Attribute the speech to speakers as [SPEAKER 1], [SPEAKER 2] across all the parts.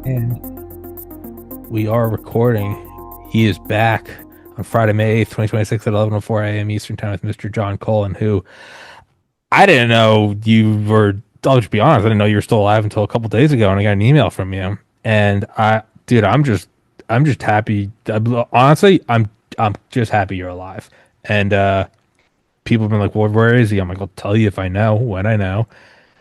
[SPEAKER 1] And we are recording. He is back on Friday, May 8th, 2026 at 11:04 a.m. Eastern Time with Mr. John Cullen, who I didn't know you were. I'll just be honest, I didn't know you were still alive until a couple days ago, and I got an email from you. And dude, I'm just happy. Honestly, I'm just happy you're alive. And people have been like, "Well, where is he?" I'm like, "I'll tell you if I know, when I know."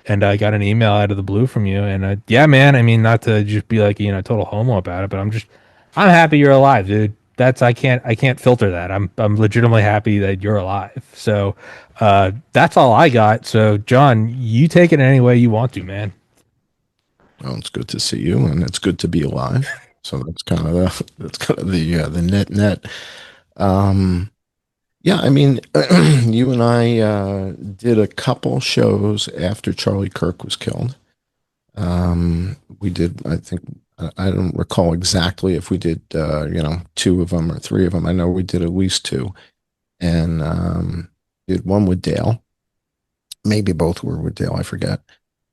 [SPEAKER 1] And I got an email out of the blue from you, and yeah, man. I mean, not to just be like total homo about it, but I'm happy you're alive, dude. That's I can't filter that. I'm legitimately happy that you're alive. So, that's all I got. So, John, you take it any way you want to, man.
[SPEAKER 2] Well, it's good to see you, and it's good to be alive. So that's kind of the net. Um, yeah, I mean, you and I did a couple shows after Charlie Kirk was killed. We did, I think, I don't recall exactly if we did, two of them or three of them. I know we did at least two, and did one with Dale. Maybe both were with Dale. I forget.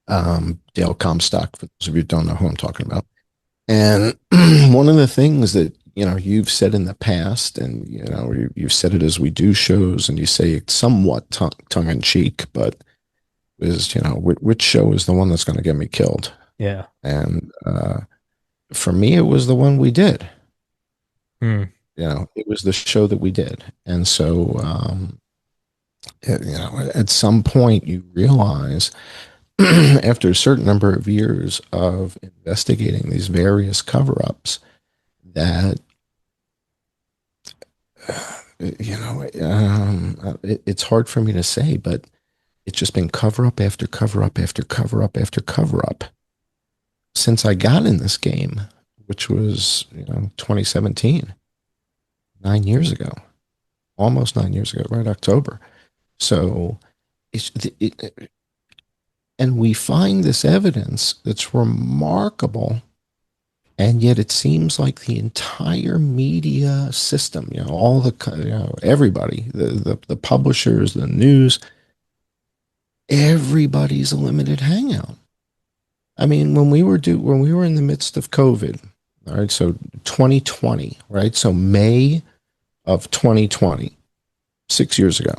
[SPEAKER 2] Dale Comstock, for those of you who don't know who I'm talking about. And one of the things that you've said in the past, and you've said it as we do shows, and you say it somewhat tongue in cheek, but is which show is the one that's going to get me killed?
[SPEAKER 1] Yeah.
[SPEAKER 2] And for me, it was the one we did.
[SPEAKER 1] Hmm.
[SPEAKER 2] It was the show that we did, and so at some point you realize after a certain number of years of investigating these various cover-ups that it's hard for me to say, but it's just been cover-up after cover-up after cover-up after cover-up since I got in this game, which was 2017, 9 years ago, almost 9 years ago, right? October. So and we find this evidence that's remarkable, and yet it seems like the entire media system, all the, everybody, the publishers, the news, everybody's a limited hangout. I mean, when we were in the midst of COVID, all right, so 2020, right? So May of 2020, 6 years ago.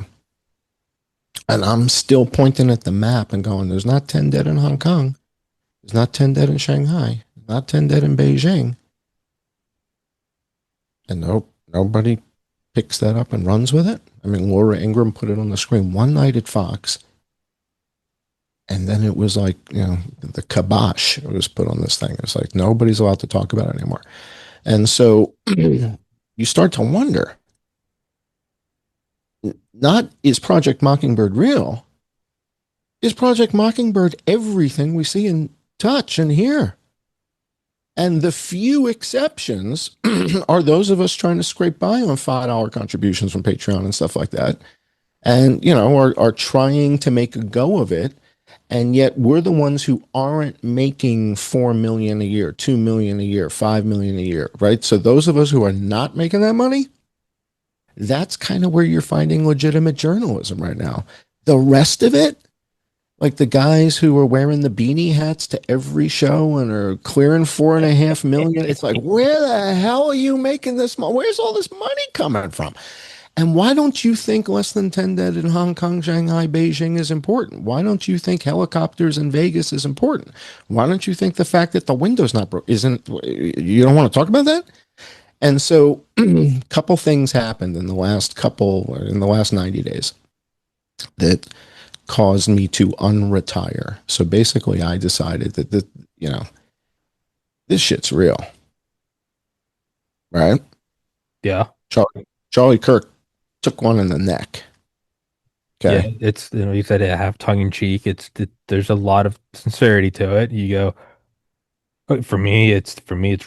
[SPEAKER 2] And I'm still pointing at the map and going, there's not 10 dead in Hong Kong. There's not 10 dead in Shanghai. There's not 10 dead in Beijing. And nobody picks that up and runs with it. I mean, Laura Ingraham put it on the screen one night at Fox. And then it was like, the kibosh was put on this thing. It's like nobody's allowed to talk about it anymore. And so you start to wonder, not is Project Mockingbird real? Is Project Mockingbird everything we see and touch and hear? And the few exceptions are those of us trying to scrape by on $5 contributions from Patreon and stuff like that. And, are trying to make a go of it. And yet we're the ones who aren't making 4 million a year, 2 million a year, 5 million a year, right? So those of us who are not making that money, that's kind of where you're finding legitimate journalism right now. The rest of it, like the guys who are wearing the beanie hats to every show and are clearing 4.5 million, it's like, where the hell are you making this money? Where's all this money coming from? And why don't you think less than 10 dead in Hong Kong, Shanghai, Beijing is important? Why don't you think helicopters in Vegas is important? Why don't you think the fact that the window's not broke isn't? You don't want to talk about that? And so a couple things happened in the last 90 days that caused me to unretire. So basically I decided that This shit's real, right?
[SPEAKER 1] Yeah.
[SPEAKER 2] Charlie Kirk took one in the neck.
[SPEAKER 1] Yeah.
[SPEAKER 2] Okay.
[SPEAKER 1] It's, you said it half tongue in cheek. There's a lot of sincerity to it. You go, for me, it's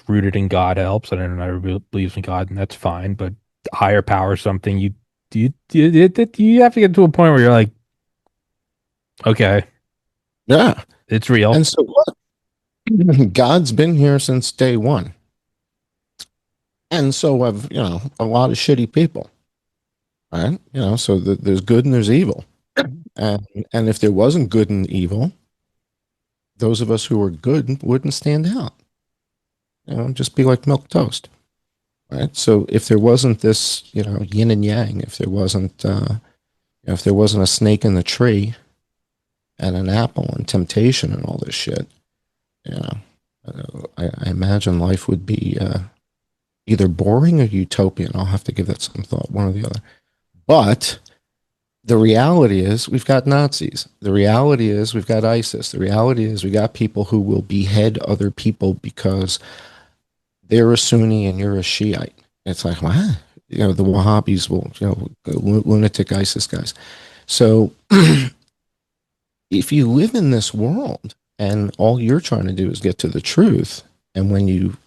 [SPEAKER 1] rooted in God helps, and everybody believes in God, and that's fine. But higher power, something you have to get to a point where you're like, okay,
[SPEAKER 2] Yeah.
[SPEAKER 1] it's real.
[SPEAKER 2] And so what? God's been here since day one. And so have, a lot of shitty people, right? So there's good and there's evil. And and if there wasn't good and evil, those of us who are good wouldn't stand out. Just be like milk toast, right? So if there wasn't this, yin and yang, if there wasn't a snake in the tree and an apple and temptation and all this shit, you know, I imagine life would be either boring or utopian. I'll have to give that some thought, one or the other. But the reality is we've got Nazis. The reality is we've got ISIS. The reality is we got people who will behead other people because they're a Sunni and you're a Shiite. It's like, what? The Wahhabis will, lunatic ISIS guys. So if you live in this world and all you're trying to do is get to the truth, and when you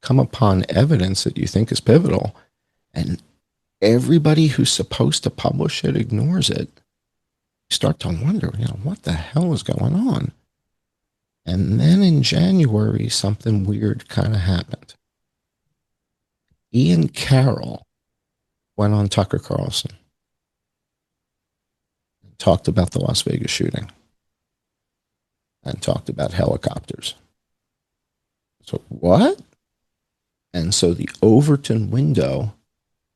[SPEAKER 2] come upon evidence that you think is pivotal, and everybody who's supposed to publish it ignores it, you start to wonder, what the hell is going on? And then in January, something weird kind of happened. Ian Carroll went on Tucker Carlson and talked about the Las Vegas shooting and talked about helicopters. So what? And so the Overton window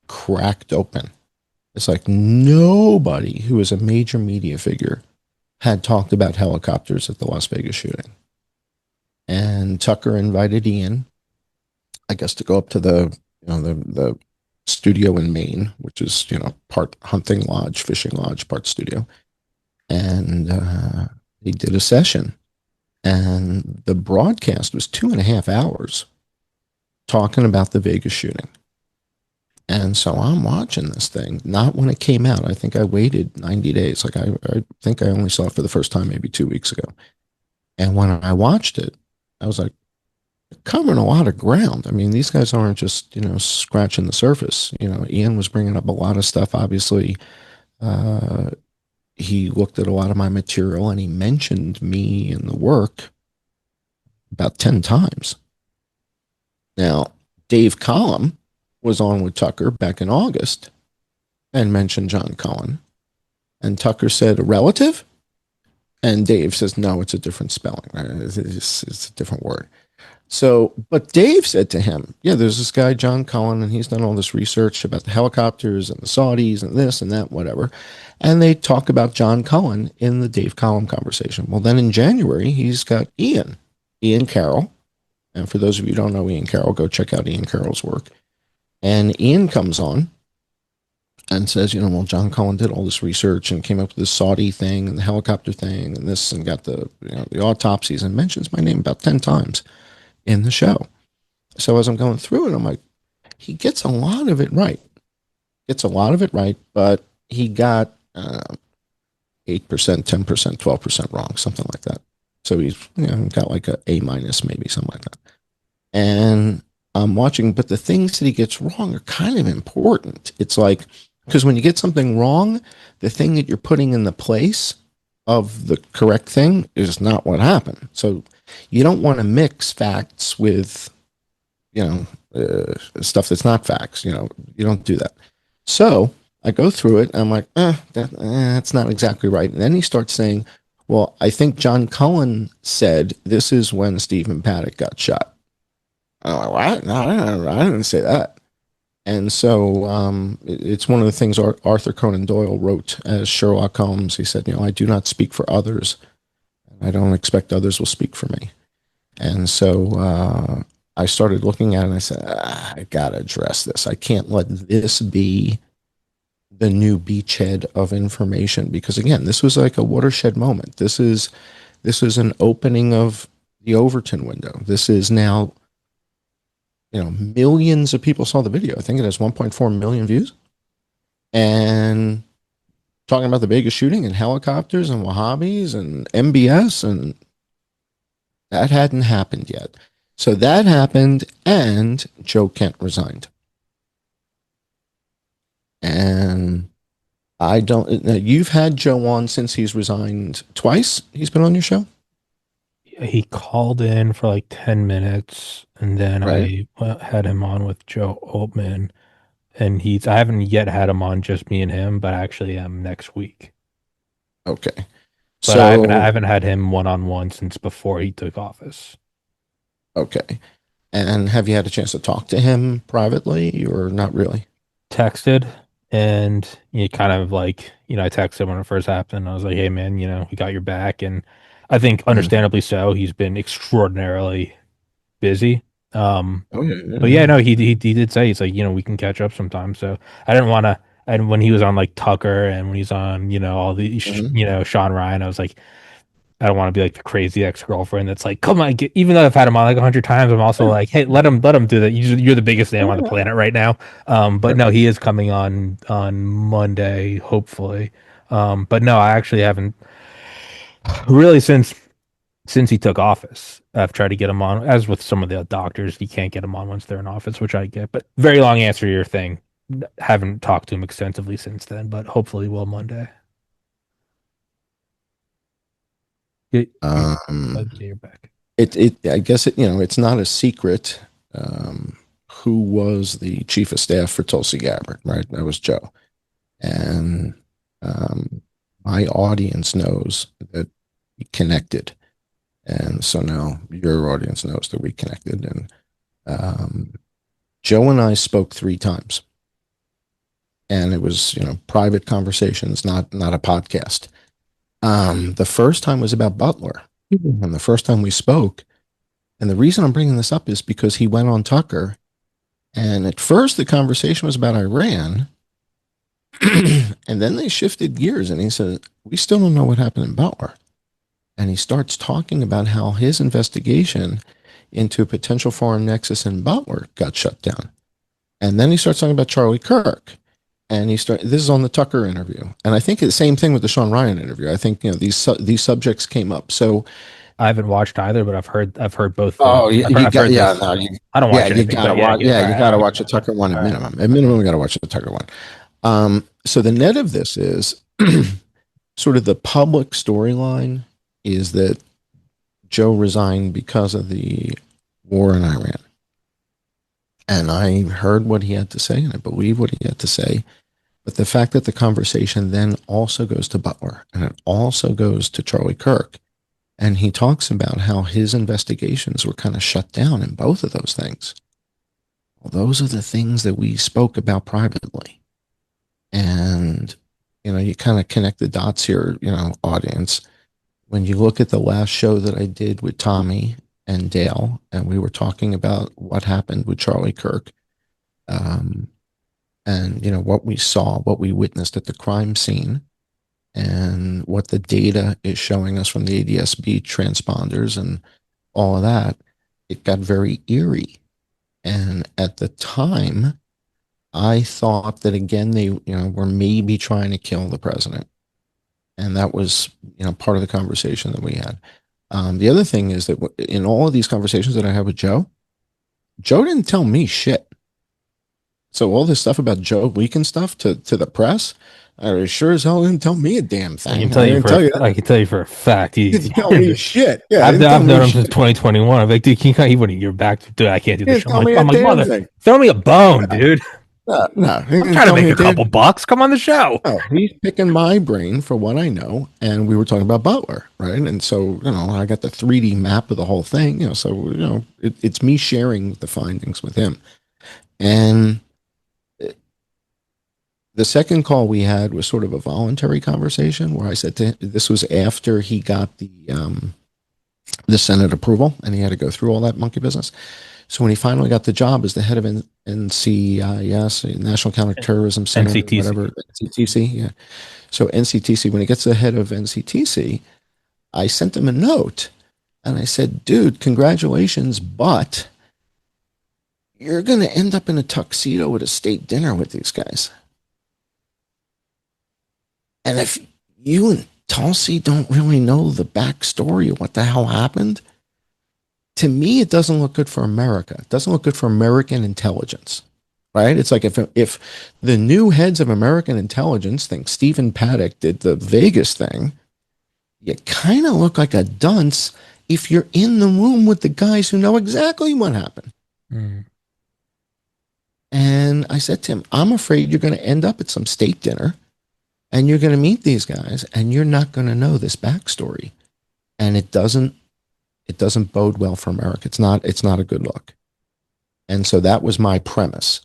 [SPEAKER 2] cracked open. It's like nobody who is a major media figure had talked about helicopters at the Las Vegas shooting. And Tucker invited Ian, I guess, to go up to the studio in Maine, which is, part hunting lodge, fishing lodge, part studio. And he did a session. And the broadcast was 2.5 hours talking about the Vegas shooting. And so I'm watching this thing, not when it came out. I think I waited 90 days. Like I think I only saw it for the first time maybe 2 weeks ago. And when I watched it, I was like, covering a lot of ground. I mean, these guys aren't just, scratching the surface. Ian was bringing up a lot of stuff. Obviously, he looked at a lot of my material and he mentioned me in the work about 10 times. Now, Dave Collum was on with Tucker back in August and mentioned John Cullen. And Tucker said, a relative? And Dave says, no, it's a different spelling. Right? It's a different word. So, but Dave said to him, yeah, there's this guy, John Cullen, and he's done all this research about the helicopters and the Saudis and this and that, whatever. And they talk about John Cullen in the Dave Cullen conversation. Well, then in January, he's got Ian Carroll. And for those of you who don't know Ian Carroll, go check out Ian Carroll's work. And Ian comes on and says, well, John Cullen did all this research and came up with this Saudi thing and the helicopter thing and this and got the, the autopsies, and mentions my name about 10 times in the show. So as I'm going through it, I'm like, he gets a lot of it right. But he got 8%, 10%, 12% wrong, something like that. So he's got like a A minus, maybe something like that. And I'm watching, but the things that he gets wrong are kind of important. It's like, because when you get something wrong, the thing that you're putting in the place of the correct thing is not what happened. So you don't want to mix facts with, stuff that's not facts. You don't do that. So I go through it. And I'm like, that's not exactly right. And then he starts saying, well, I think John Cullen said this is when Stephen Paddock got shot. I'm like, what? No, I didn't say that. And so it's one of the things Arthur Conan Doyle wrote as Sherlock Holmes. He said, I do not speak for others. I don't expect others will speak for me. And so I started looking at it and I said, I got to address this. I can't let this be the new beachhead of information, because again, this was like a watershed moment. This is an opening of the Overton window. This is now, millions of people saw the video. I think it has 1.4 million views. And talking about the biggest shooting and helicopters and Wahhabis and MBS, and that hadn't happened yet. So that happened, and Joe Kent resigned. And I don't. You've had Joe on since he's resigned twice. He's been on your show,
[SPEAKER 1] He called in for like 10 minutes, and then
[SPEAKER 2] right?
[SPEAKER 1] I had him on with Joe Altman, and I haven't yet had him on just me and him, but I actually am next week.
[SPEAKER 2] Okay.
[SPEAKER 1] But I
[SPEAKER 2] So,
[SPEAKER 1] haven't had him one on one since before he took office.
[SPEAKER 2] okay. And have you had a chance to talk to him privately or not really?
[SPEAKER 1] Texted, and you kind of like, I texted when it first happened. I was like, hey man, we got your back. And I think
[SPEAKER 2] Mm.
[SPEAKER 1] understandably so, he's been extraordinarily busy. Um,
[SPEAKER 2] Oh, yeah,
[SPEAKER 1] but
[SPEAKER 2] yeah,
[SPEAKER 1] yeah,
[SPEAKER 2] yeah.
[SPEAKER 1] no, he did say, he's like, we can catch up sometime. So I didn't want to, and when he was on like Tucker and when he's on, all the,
[SPEAKER 2] Mhm.
[SPEAKER 1] Sean Ryan, I was like, I don't want to be like the crazy ex-girlfriend that's like, come on, even though I've had him on like 100 times, I'm also like, hey, let him do that. You're the biggest name on the planet right now. But
[SPEAKER 2] Right.
[SPEAKER 1] no, he is coming on Monday, hopefully. But no, I actually haven't really since he took office. I've tried to get him on, as with some of the doctors, you can't get them on once they're in office, which I get. But very long answer to your thing. Haven't talked to him extensively since then, but hopefully will Monday. Get, you,
[SPEAKER 2] Um,
[SPEAKER 1] get your back.
[SPEAKER 2] I guess it's not a secret who was the chief of staff for Tulsi Gabbard, right? That was Joe. And my audience knows that we connected. And so now your audience knows that we connected. And Joe and I spoke 3 times. And it was, private conversations, not a podcast. The first time was about Butler. And the first time we spoke, and the reason I'm bringing this up is because he went on Tucker, and at first the conversation was about Iran, and then they shifted gears, and he said, "We still don't know what happened in Butler." And he starts talking about how his investigation into a potential foreign nexus in Butler got shut down. And then he starts talking about Charlie Kirk. And this is on the Tucker interview. And I think the same thing with the Sean Ryan interview. I think, these subjects came up. So,
[SPEAKER 1] I haven't watched either, but I've heard both
[SPEAKER 2] oh,
[SPEAKER 1] things.
[SPEAKER 2] you
[SPEAKER 1] I've
[SPEAKER 2] got,
[SPEAKER 1] heard
[SPEAKER 2] yeah,
[SPEAKER 1] this.
[SPEAKER 2] no,
[SPEAKER 1] I don't
[SPEAKER 2] yeah,
[SPEAKER 1] watch
[SPEAKER 2] you
[SPEAKER 1] anything,
[SPEAKER 2] gotta
[SPEAKER 1] but yeah,
[SPEAKER 2] watch,
[SPEAKER 1] yeah.
[SPEAKER 2] yeah,
[SPEAKER 1] All
[SPEAKER 2] you
[SPEAKER 1] right,
[SPEAKER 2] gotta
[SPEAKER 1] all right,
[SPEAKER 2] watch the Tucker one at
[SPEAKER 1] all right.
[SPEAKER 2] minimum. At minimum, we gotta watch the Tucker one. So the net of this is sort of the public storyline is that Joe resigned because of the war in Iran. And I heard what he had to say, and I believe what he had to say. But the fact that the conversation then also goes to Butler and it also goes to Charlie Kirk, and he talks about how his investigations were kind of shut down in both of those things. Well, those are the things that we spoke about privately. And, you kind of connect the dots here, audience. When you look at the last show that I did with Tommy and Dale, and we were talking about what happened with Charlie Kirk, um, and what we saw, what we witnessed at the crime scene, and what the data is showing us from the ADSB transponders and all of that, it got very eerie. And at the time, I thought that again they were maybe trying to kill the president, and that was part of the conversation that we had. The other thing is that in all of these conversations that I had with Joe, Joe didn't tell me shit. So all this stuff about Joe leaking stuff to the press, I sure as hell didn't tell me a damn thing. I didn't tell you that.
[SPEAKER 1] I can tell you for a fact.
[SPEAKER 2] He didn't tell me shit. Yeah, he didn't tell
[SPEAKER 1] I've
[SPEAKER 2] me
[SPEAKER 1] known him since
[SPEAKER 2] shit.
[SPEAKER 1] 2021. I'm like, dude, he wouldn't your back. Dude, I can't do
[SPEAKER 2] He
[SPEAKER 1] this
[SPEAKER 2] didn't
[SPEAKER 1] show.
[SPEAKER 2] tell me a
[SPEAKER 1] I'm like,
[SPEAKER 2] damn
[SPEAKER 1] mother,
[SPEAKER 2] thing.
[SPEAKER 1] throw me a bone, dude.
[SPEAKER 2] No, no, he
[SPEAKER 1] I'm
[SPEAKER 2] didn't
[SPEAKER 1] trying to
[SPEAKER 2] tell
[SPEAKER 1] make
[SPEAKER 2] me a
[SPEAKER 1] a
[SPEAKER 2] damn
[SPEAKER 1] couple
[SPEAKER 2] thing.
[SPEAKER 1] bucks. Come on the show.
[SPEAKER 2] No, he's picking my brain for what I know, and we were talking about Butler, right? And so, I got the 3D map of the whole thing, so, it's me sharing the findings with him. And the second call we had was sort of a voluntary conversation where I said to him, this was after he got the Senate approval and he had to go through all that monkey business. So when he finally got the job as the head of NCIS, National Counterterrorism Center,
[SPEAKER 1] NCTC.
[SPEAKER 2] whatever, NCTC, yeah. So NCTC, when he gets the head of NCTC, I sent him a note And I said, dude, congratulations, but you're going to end up in a tuxedo at a state dinner with these guys. And if you and Tulsi don't really know the backstory of what the hell happened, to me, it doesn't look good for America. It doesn't look good for American intelligence, right? It's like if the new heads of American intelligence think Stephen Paddock did the Vegas thing, you kind of look like a dunce if you're in the room with the guys who know exactly what happened.
[SPEAKER 1] Mm.
[SPEAKER 2] And I said to him, I'm afraid you're going to end up at some state dinner and you're going to meet these guys and you're not going to know this backstory. And it doesn't bode well for America. It's not a good look. And so that was my premise.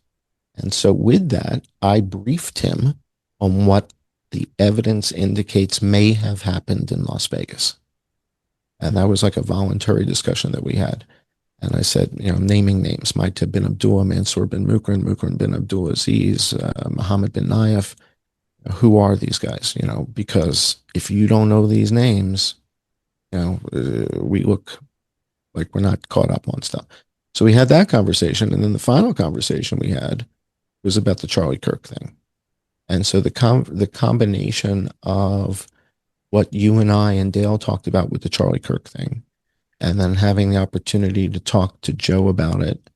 [SPEAKER 2] And so with that, I briefed him on what the evidence indicates may have happened in Las Vegas. And that was like a voluntary discussion that we had. And I said, naming names, might have been Abdullah Mansour bin Mukran, Mukran bin Abdul Aziz, Mohammed bin Nayef. Who are these guys? Because if you don't know these names, we look like we're not caught up on stuff. So we had that conversation. And then the final conversation we had was about the Charlie Kirk thing. And so the combination of what you and I and Dale talked about with the Charlie Kirk thing, and then having the opportunity to talk to Joe about it,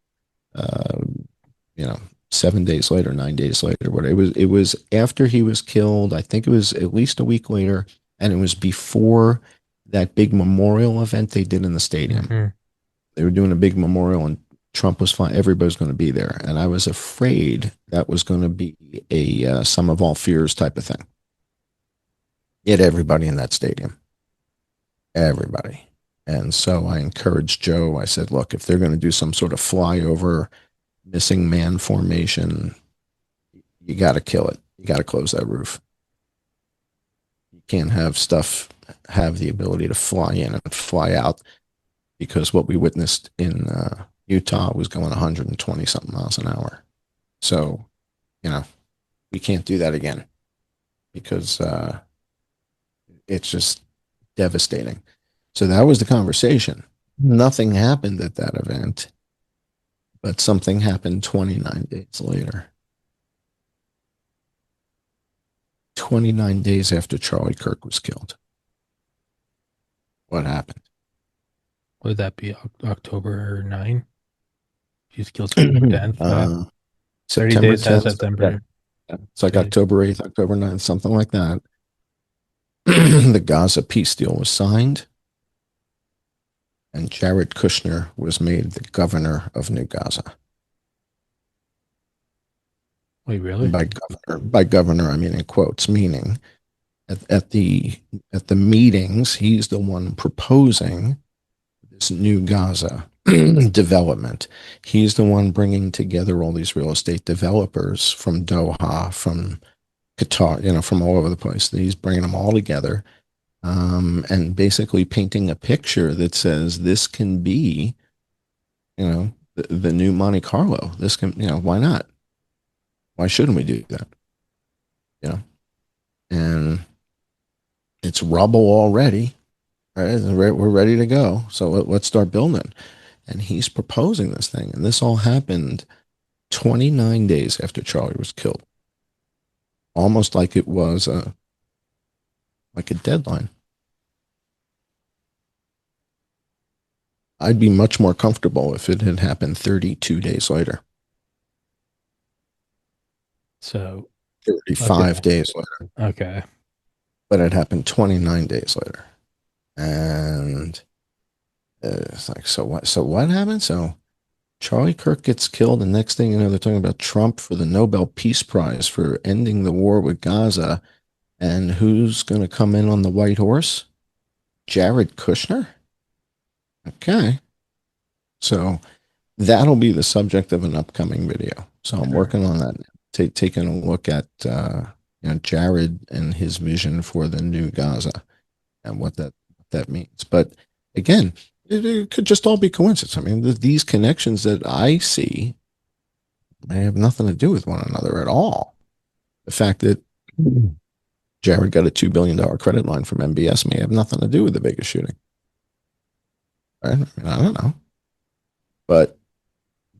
[SPEAKER 2] uh, 7 days later, 9 days later, whatever. It was after he was killed. I think it was at least a week later, and it was before that big memorial event they did in the stadium.
[SPEAKER 1] Mm-hmm.
[SPEAKER 2] They were doing a big memorial, and Trump was fine. Everybody was going to be there, and I was afraid that was going to be a sum of all fears type of thing. Get everybody in that stadium, everybody. And so I encouraged Joe. I said, look, if they're going to do some sort of flyover missing man formation, you got to kill it. You got to close that roof. You can't have stuff have the ability to fly in and fly out, because what we witnessed in Utah was going 120 something miles an hour. So, we can't do that again, because it's just devastating. So that was the conversation. Nothing happened at that event, but something happened 29 days later. 29 days after Charlie Kirk was killed. What happened?
[SPEAKER 1] Would that be October 9? She's killed September 10th. 30
[SPEAKER 2] September
[SPEAKER 1] days has
[SPEAKER 2] 10th.
[SPEAKER 1] September.
[SPEAKER 2] Yeah. It's like October 8th, October 9th, something like that. The Gaza peace deal was signed, and Jared Kushner was made the governor of New Gaza.
[SPEAKER 1] Wait, really?
[SPEAKER 2] By governor, I mean in quotes, meaning at the meetings, he's the one proposing this new Gaza development. He's the one bringing together all these real estate developers from Doha, from Qatar, from all over the place. He's bringing them all together, and basically painting a picture that says this can be, the new Monte Carlo. This can, why not? Why shouldn't we do that? And it's rubble already. Right? We're ready to go. So let's start building. And he's proposing this thing. And this all happened 29 days after Charlie was killed. Almost like it was like a deadline. I'd be much more comfortable if it had happened 32 days later.
[SPEAKER 1] So
[SPEAKER 2] 35 days later.
[SPEAKER 1] Okay.
[SPEAKER 2] But it happened 29 days later. And it's like, so what happened? So Charlie Kirk gets killed, and next thing you know, they're talking about Trump for the Nobel Peace Prize for ending the war with Gaza. And who's going to come in on the white horse? Jared Kushner? Okay. So that'll be the subject of an upcoming video. So I'm working on that, taking a look at Jared and his vision for the new Gaza and what that means. But again, it could just all be coincidence. I mean, these connections that I see, they have nothing to do with one another at all. The fact that Jared got a $2 billion credit line from MBS may have nothing to do with the Vegas shooting. Right? I mean, I don't know, but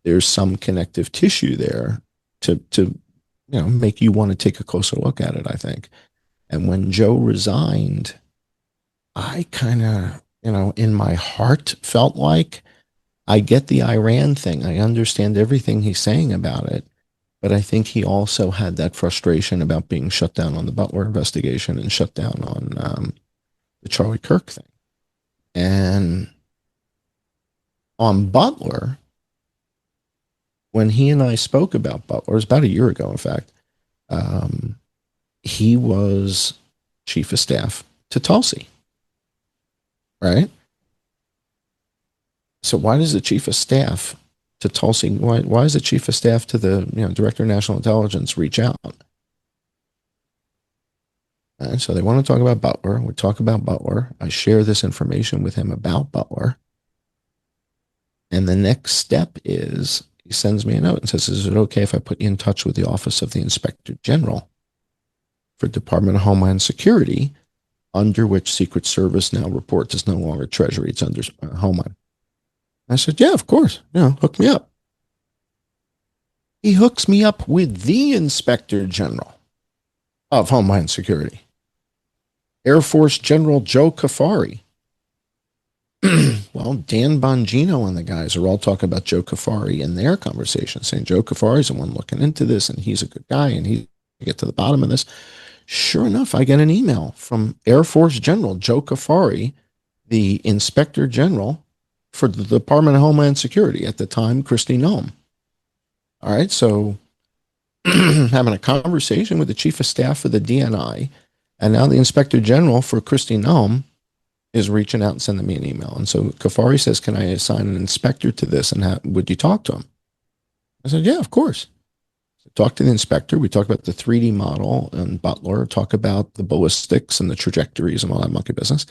[SPEAKER 2] there's some connective tissue there to make you want to take a closer look at it, I think. And when Joe resigned, I kind of, in my heart felt like I get the Iran thing. I understand everything he's saying about it. But I think he also had that frustration about being shut down on the Butler investigation and shut down on the Charlie Kirk thing. And on Butler, when he and I spoke about Butler, it was about a year ago, in fact, um, he was chief of staff to Tulsi, right? So why does the chief of staff to Tulsi, why is the chief of staff to the director of national intelligence reach out? And so they want to talk about Butler. We talk about Butler. I share this information with him about Butler. And the next step is he sends me a note and says, is it okay if I put you in touch with the Office of the Inspector General for Department of Homeland Security, under which Secret Service now reports is no longer Treasury, it's under Homeland. I said, yeah, of course. Hook me up. He hooks me up with the Inspector General of Homeland Security, Air Force General Joe Kafari. Well, Dan Bongino and the guys are all talking about Joe Kafari in their conversation, saying Joe Kafari's the one looking into this, and he's a good guy, and he get to the bottom of this. Sure enough, I get an email from Air Force General Joe Kafari, the Inspector General for the Department of Homeland Security at the time, Kristi Noem. All right, so having a conversation with the Chief of Staff for the DNI, and now the Inspector General for Kristi Noem is reaching out and sending me an email. And so Kafari says, can I assign an inspector to this, and would you talk to him? I said, yeah, of course. So talk to the inspector. We talk about the 3D model and Butler, talk about the ballistics and the trajectories and all that monkey business.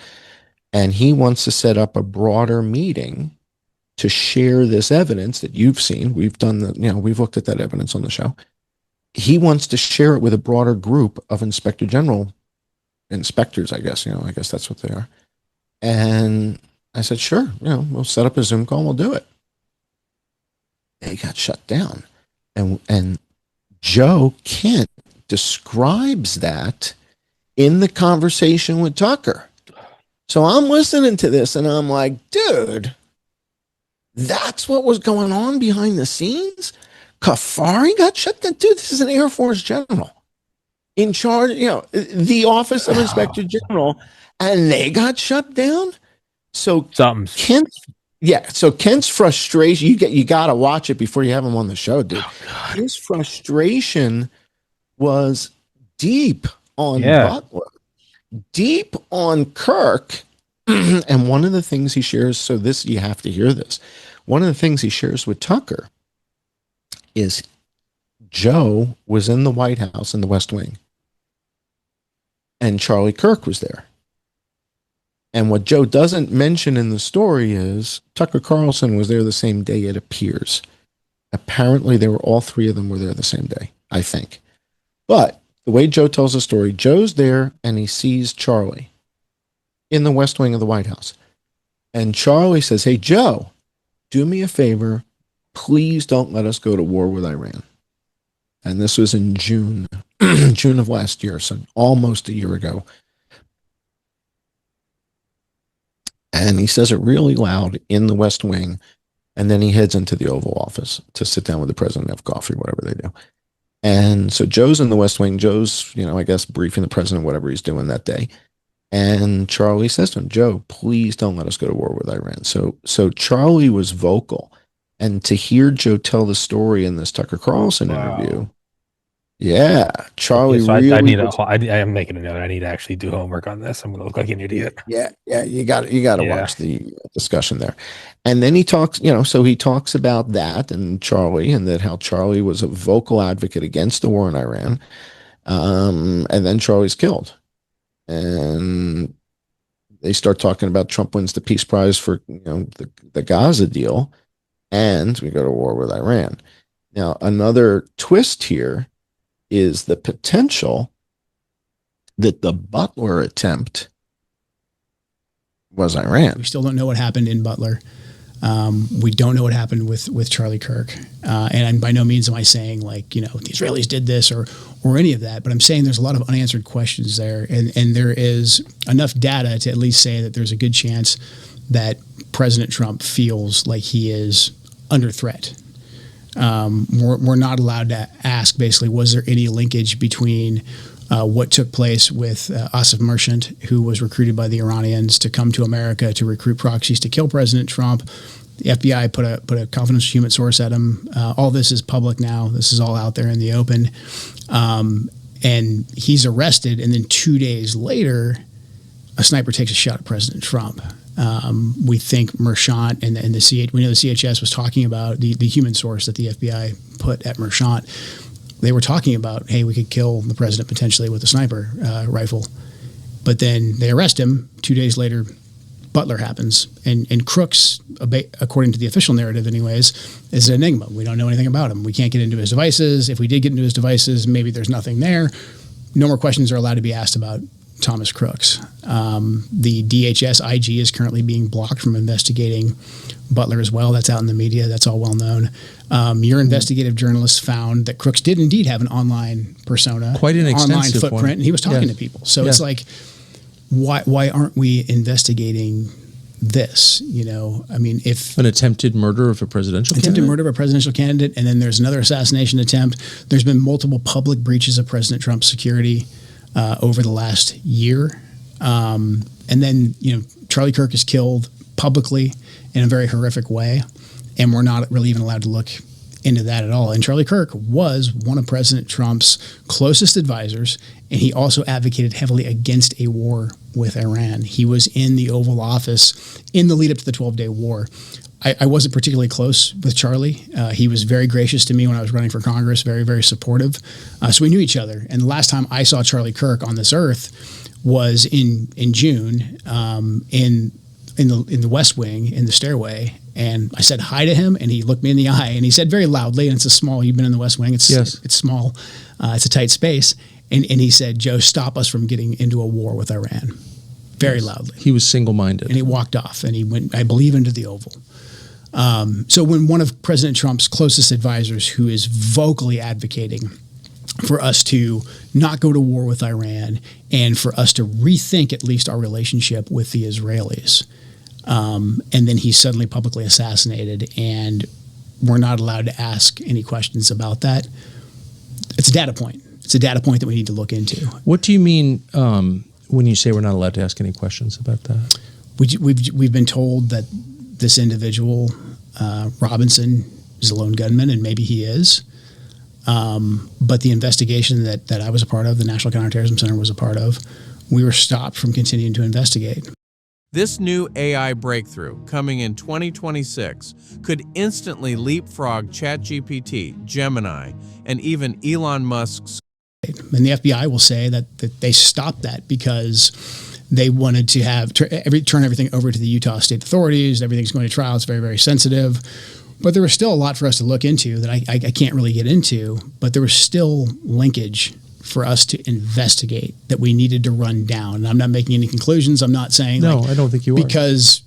[SPEAKER 2] And he wants to set up a broader meeting to share this evidence that you've seen. We've done we've looked at that evidence on the show. He wants to share it with a broader group of Inspector General inspectors, I guess. I guess that's what they are. And I said, sure, we'll set up a Zoom call and we'll do it. They got shut down. And Joe Kent describes that in the conversation with Tucker. So I'm listening to this and I'm like, dude, that's what was going on behind the scenes? Kafari got shut down? Dude, this is an Air Force general in charge, the Office of Inspector General, and they got shut down. So Kent's frustration, you got to watch it before you have him on the show, dude. His frustration was deep on Butler, deep on Kirk. And one of the things he shares, so this, you have to hear this. One of the things he shares with Tucker is Joe was in the White House in the West Wing, and Charlie Kirk was there. And what Joe doesn't mention in the story is Tucker Carlson was there the same day, it appears. Apparently, all three of them were there the same day, I think. But the way Joe tells the story, Joe's there and he sees Charlie in the West Wing of the White House. And Charlie says, hey, Joe, do me a favor. Please don't let us go to war with Iran. And this was in June, June of last year, so almost a year ago. And he says it really loud in the West Wing. And then he heads into the Oval Office to sit down with the president, have coffee, whatever they do. And so Joe's in the West Wing. Joe's, I guess, briefing the president, whatever he's doing that day. And Charlie says to him, Joe, please don't let us go to war with Iran. So Charlie was vocal. And to hear Joe tell the story in this Tucker Carlson interview, yeah, Charlie
[SPEAKER 1] I
[SPEAKER 2] really.
[SPEAKER 1] I am making a note. I need to actually do homework on this. I'm going to look like an idiot.
[SPEAKER 2] Yeah, you got to watch the discussion there. And then he talks, so he talks about that and Charlie, and that how Charlie was a vocal advocate against the war in Iran. And then Charlie's killed. And they start talking about Trump wins the Peace Prize for the Gaza deal, and we go to war with Iran. Now, another twist here is the potential that the Butler attempt, was Iran.
[SPEAKER 3] We still don't know what happened in Butler. We don't know what happened with Charlie Kirk. And by no means am I saying like, the Israelis did this or any of that, but I'm saying there's a lot of unanswered questions there. And there is enough data to at least say that there's a good chance that President Trump feels like he is under threat. We're not allowed to ask, basically, was there any linkage between what took place with Asif Merchant, who was recruited by the Iranians to come to America to recruit proxies to kill President Trump. The FBI put a confidential human source at him. All this is public now. This is all out there in the open. And he's arrested, and then 2 days later, a sniper takes a shot at President Trump. We think Merchant and the we know the CHS was talking about the human source that the FBI put at Merchant. They were talking about, hey, we could kill the president potentially with a sniper rifle. But then they arrest him. 2 days later, Butler happens. And Crooks, according to the official narrative anyways, is an enigma. We don't know anything about him. We can't get into his devices. If we did get into his devices, maybe there's nothing there. No more questions are allowed to be asked about Thomas Crooks. The DHS IG is currently being blocked from investigating Butler as well. That's out in the media. That's all well known. Your investigative journalists found that Crooks did indeed have an online persona,
[SPEAKER 4] quite an extensive
[SPEAKER 3] online footprint,
[SPEAKER 4] one.
[SPEAKER 3] And he was talking to people. So it's like, why aren't we investigating this? I mean, if
[SPEAKER 4] an attempted murder of a presidential
[SPEAKER 3] candidate, and then there's another assassination attempt. There's been multiple public breaches of President Trump's security over the last year. And then, Charlie Kirk is killed publicly in a very horrific way. And we're not really even allowed to look into that at all. And Charlie Kirk was one of President Trump's closest advisors. And he also advocated heavily against a war with Iran. He was in the Oval Office in the lead up to the 12-day war. I wasn't particularly close with Charlie. He was very gracious to me when I was running for Congress, very, very supportive. So we knew each other. And the last time I saw Charlie Kirk on this earth was in June in the West Wing, in the stairway. And I said hi to him, and he looked me in the eye, and he said very loudly, and you've been in the West Wing, it's small, it's a tight space. And he said, Joe, stop us from getting into a war with Iran. Very loudly.
[SPEAKER 4] He was single-minded.
[SPEAKER 3] And he walked off, and he went, I believe, into the Oval. So when one of President Trump's closest advisors, who is vocally advocating for us to not go to war with Iran and for us to rethink at least our relationship with the Israelis, and then he's suddenly publicly assassinated, and we're not allowed to ask any questions about that, it's a data point. It's a data point that we need to look into.
[SPEAKER 4] What do you mean when you say we're not allowed to ask any questions about that?
[SPEAKER 3] We've been told that this individual, Robinson, is a lone gunman, and maybe he is. But the investigation that I was a part of, the National Counterterrorism Center was a part of, we were stopped from continuing to investigate.
[SPEAKER 5] This new AI breakthrough, coming in 2026, could instantly leapfrog ChatGPT, Gemini, and even Elon Musk's.
[SPEAKER 3] And the FBI will say that they stopped that because they wanted to have turn everything over to the Utah state authorities. Everything's going to trial. It's very, very sensitive. But there was still a lot for us to look into that I can't really get into. But there was still linkage for us to investigate that we needed to run down. And I'm not making any conclusions. I'm not saying
[SPEAKER 4] I don't think you are.
[SPEAKER 3] Because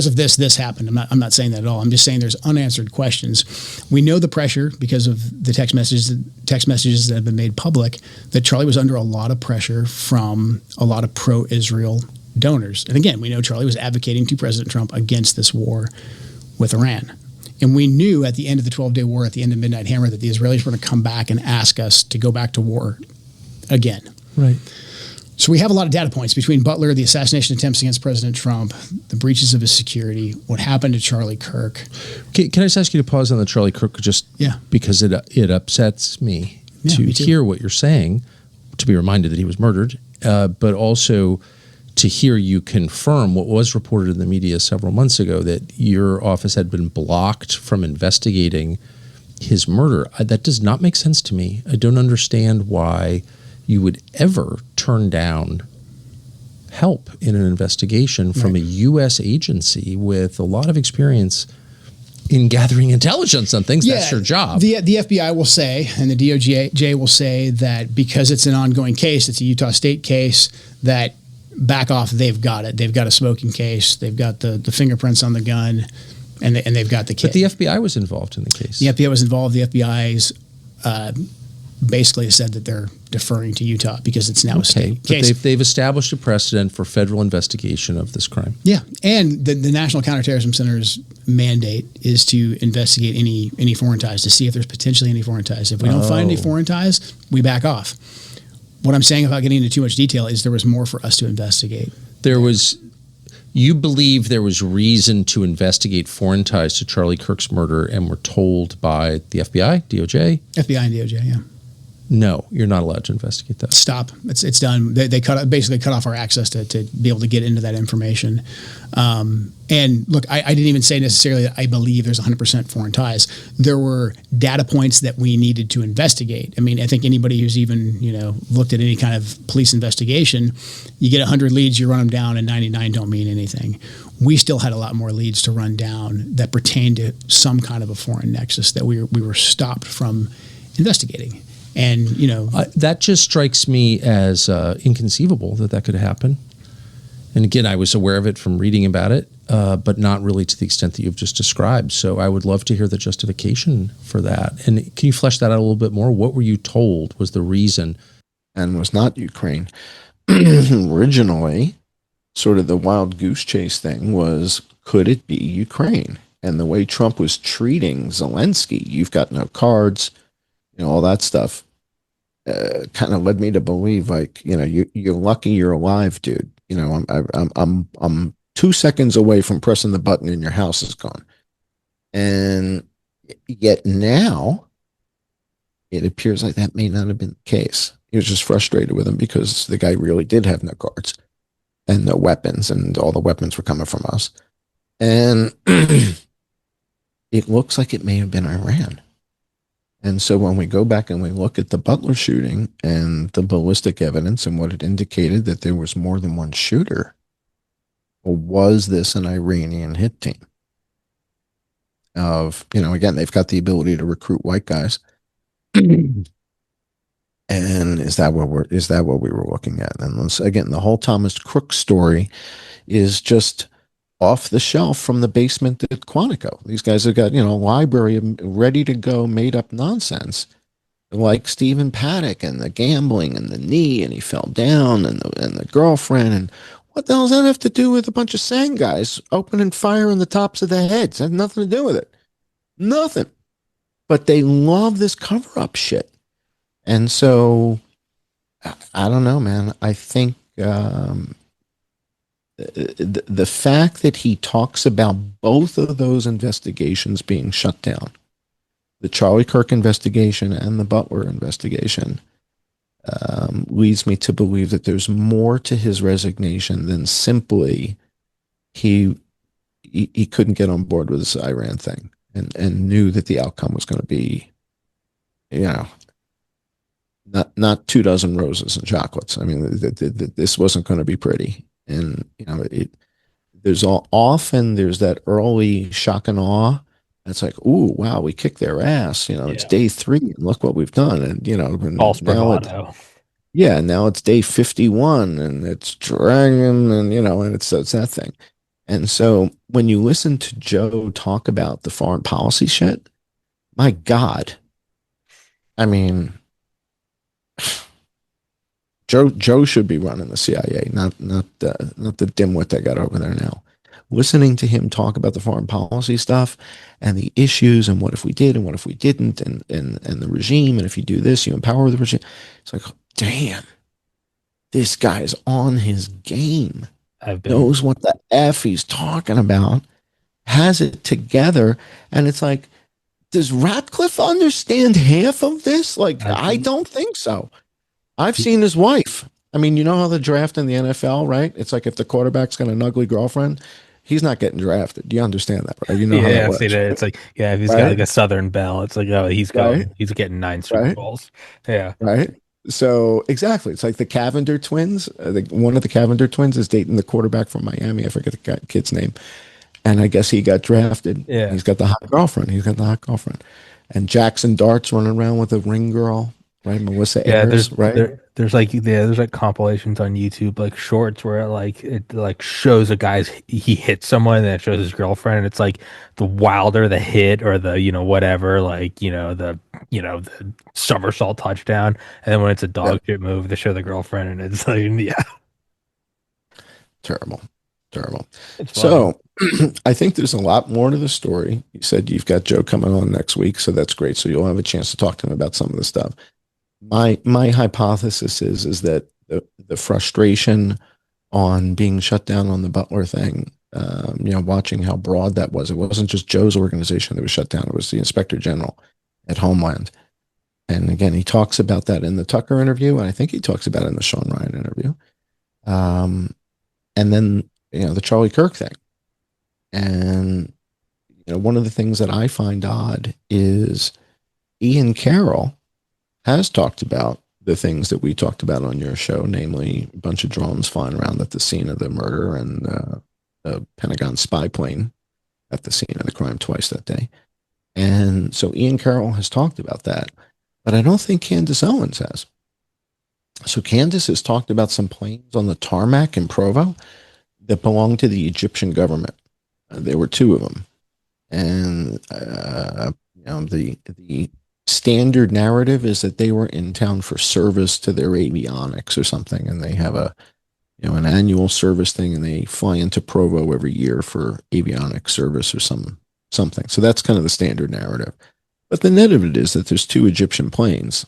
[SPEAKER 3] of this happened. I'm not saying that at all. I'm just saying there's unanswered questions. We know the pressure because of the text messages that have been made public that Charlie was under a lot of pressure from a lot of pro-Israel donors. And again, we know Charlie was advocating to President Trump against this war with Iran. And we knew at the end of the 12-day war, at the end of Midnight Hammer, that the Israelis were going to come back and ask us to go back to war again.
[SPEAKER 4] Right.
[SPEAKER 3] So we have a lot of data points between Butler, the assassination attempts against President Trump, the breaches of his security, what happened to Charlie Kirk.
[SPEAKER 4] Can I just ask you to pause on the Charlie Kirk because it upsets me to hear what you're saying, to be reminded that he was murdered, but also to hear you confirm what was reported in the media several months ago, that your office had been blocked from investigating his murder. That does not make sense to me. I don't understand why you would ever turn down help in an investigation from a U.S. agency with a lot of experience in gathering intelligence on things. That's your job.
[SPEAKER 3] The FBI will say, and the DOJ will say, that because it's an ongoing case, it's a Utah state case, that back off. They've got it. They've got a smoking case. They've got the fingerprints on the gun, and they've got the kit.
[SPEAKER 4] But the FBI was involved in the case.
[SPEAKER 3] The FBI was involved. The FBI's basically said that they're deferring to Utah because it's now a state case.
[SPEAKER 4] But they've established a precedent for federal investigation of this crime.
[SPEAKER 3] Yeah, and the National Counterterrorism Center's mandate is to investigate any foreign ties to see if there's potentially any foreign ties. If we don't find any foreign ties, we back off. What I'm saying, without getting into too much detail, is there was more for us to investigate.
[SPEAKER 4] You believe there was reason to investigate foreign ties to Charlie Kirk's murder and were told by the FBI, DOJ?
[SPEAKER 3] FBI and DOJ, yeah.
[SPEAKER 4] No, you're not allowed to investigate that.
[SPEAKER 3] Stop. It's done. They basically cut off our access to be able to get into that information. And look, I didn't even say necessarily that I believe there's 100% foreign ties. There were data points that we needed to investigate. I mean, I think anybody who's even, looked at any kind of police investigation, you get 100 leads, you run them down, and 99 don't mean anything. We still had a lot more leads to run down that pertained to some kind of a foreign nexus that we were stopped from investigating. And,
[SPEAKER 4] that just strikes me as inconceivable that could happen. And again, I was aware of it from reading about it, but not really to the extent that you've just described. So I would love to hear the justification for that. And can you flesh that out a little bit more? What were you told was the reason?
[SPEAKER 2] And was not Ukraine. Originally, sort of the wild goose chase thing was, could it be Ukraine? And the way Trump was treating Zelensky, you've got no cards, all that stuff, kind of led me to believe, like, you're lucky you're alive, dude. I'm 2 seconds away from pressing the button and your house is gone. And yet now it appears like that may not have been the case. He was just frustrated with him because the guy really did have no cards and no weapons, and all the weapons were coming from us. And it looks like it may have been Iran. And so when we go back and we look at the Butler shooting and the ballistic evidence and what it indicated that there was more than one shooter, or was this an Iranian hit team? Again, they've got the ability to recruit white guys. And is that what we were looking at? And again, the whole Thomas Crook story is just off the shelf from the basement at Quantico. These guys have got, a library of ready to go made up nonsense, like Stephen Paddock and the gambling and the knee, and he fell down, and the girlfriend, and what the hell does that have to do with a bunch of sand guys opening fire on the tops of their heads? It had nothing to do with it. Nothing. But they love this cover-up shit. And so, I don't know, man. I think the fact that he talks about both of those investigations being shut down, the Charlie Kirk investigation and the Butler investigation, leads me to believe that there's more to his resignation than simply he couldn't get on board with this Iran thing and knew that the outcome was going to be, not 2 dozen roses and chocolates. I mean, this wasn't going to be pretty. And, there's that early shock and awe. It's like, ooh, wow, we kicked their ass. It's day 3 and look what we've done. And,
[SPEAKER 1] false bravado.
[SPEAKER 2] Now it's day 51 and it's dragging and, and it's that thing. And so when you listen to Joe talk about the foreign policy shit, my God, I mean, Joe should be running the CIA, not the dimwit they got over there now. Listening to him talk about the foreign policy stuff and the issues and what if we did and what if we didn't and the regime, and if you do this, you empower the regime. It's like, damn, this guy's on his game. Knows what the F he's talking about, has it together, and it's like, does Ratcliffe understand half of this? Like, I don't think so. I've seen his wife. I mean, you know how the draft in the NFL, right? It's like if the quarterback's got an ugly girlfriend, he's not getting drafted. Do you understand that, right? How that works.
[SPEAKER 1] See that. It's like, if he's got like a Southern belle, it's like, oh, he's getting 9 Super Bowls. Yeah.
[SPEAKER 2] Right. So exactly. It's like the Cavender twins. One of the Cavender twins is dating the quarterback from Miami. I forget the kid's name. And I guess he got drafted.
[SPEAKER 1] Yeah.
[SPEAKER 2] He's got the hot girlfriend. And Jackson Dart's running around with a ring girl. right? Melissa
[SPEAKER 1] Yeah,
[SPEAKER 2] Ayers, right?
[SPEAKER 1] there's like compilations on YouTube, like shorts where it shows a guy's he hits someone and then it shows his girlfriend and it's like the wilder the hit or the whatever, like the somersault touchdown, and then when it's a
[SPEAKER 2] Yeah,
[SPEAKER 1] dog shit move they show the girlfriend and it's like yeah,
[SPEAKER 2] terrible, terrible.
[SPEAKER 1] it's funny.
[SPEAKER 2] So I think there's a lot more to the story. You said you've got Joe coming on next week, so that's great. So you'll have a chance to talk to him about some of the stuff. My hypothesis is that the frustration on being shut down on the Butler thing, watching how broad that was. It wasn't just Joe's organization that was shut down. It was the Inspector General at Homeland. And again, he talks about that in the Tucker interview, and I think he talks about it in the Sean Ryan interview. And then, the Charlie Kirk thing. And, one of the things that I find odd is Ian Carroll has talked about the things that we talked about on your show, namely a bunch of drones flying around at the scene of the murder and a Pentagon spy plane at the scene of the crime twice that day. And so Ian Carroll has talked about that, but I don't think Candace Owens has. So Candace has talked about some planes on the tarmac in Provo that belonged to the Egyptian government. There were two of them. And, the standard narrative is that they were in town for service to their avionics or something, and they have an annual service thing, and they fly into Provo every year for avionics service or something. So that's kind of the standard narrative. But the net of it is that there's two Egyptian planes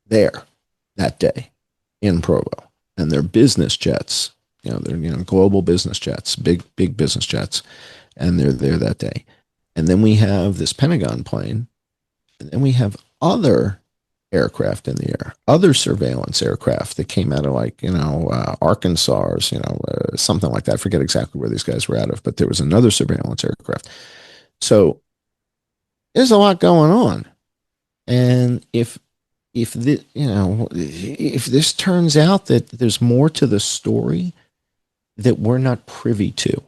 [SPEAKER 2] there that day in Provo, and they're business jets. They're global business jets, big business jets, and they're there that day. And then we have this Pentagon plane. And then we have other aircraft in the air, other surveillance aircraft that came out of Arkansas or, something like that. I forget exactly where these guys were out of, but there was another surveillance aircraft. So there's a lot going on. And if this turns out that there's more to the story that we're not privy to,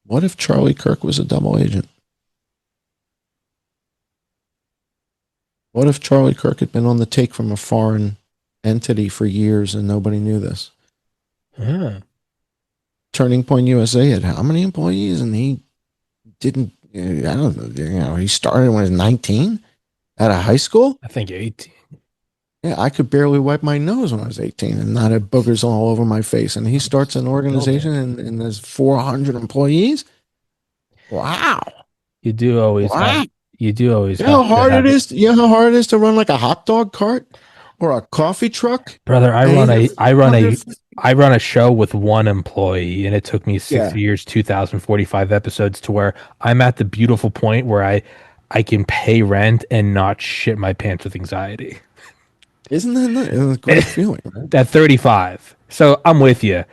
[SPEAKER 2] what if Charlie Kirk was a double agent? What if Charlie Kirk had been on the take from a foreign entity for years and nobody knew this?
[SPEAKER 1] Yeah.
[SPEAKER 2] Turning Point USA had how many employees? And he didn't, I don't know, he started when he was 19 out of high school?
[SPEAKER 1] I think 18.
[SPEAKER 2] Yeah, I could barely wipe my nose when I was 18 and not have boogers all over my face. And he starts an organization and there's 400 employees? Wow.
[SPEAKER 1] You do always
[SPEAKER 2] wow.
[SPEAKER 1] You do always.
[SPEAKER 2] You know how hard it is. You know how hard it is to run like a hot dog cart or a coffee truck,
[SPEAKER 1] brother. I run a show with one employee, and it took me 6 years, 2,045 episodes to where I'm at the beautiful point where I can pay rent and not shit my pants with anxiety.
[SPEAKER 2] Isn't that a great feeling? Right?
[SPEAKER 1] At 35, so I'm with you.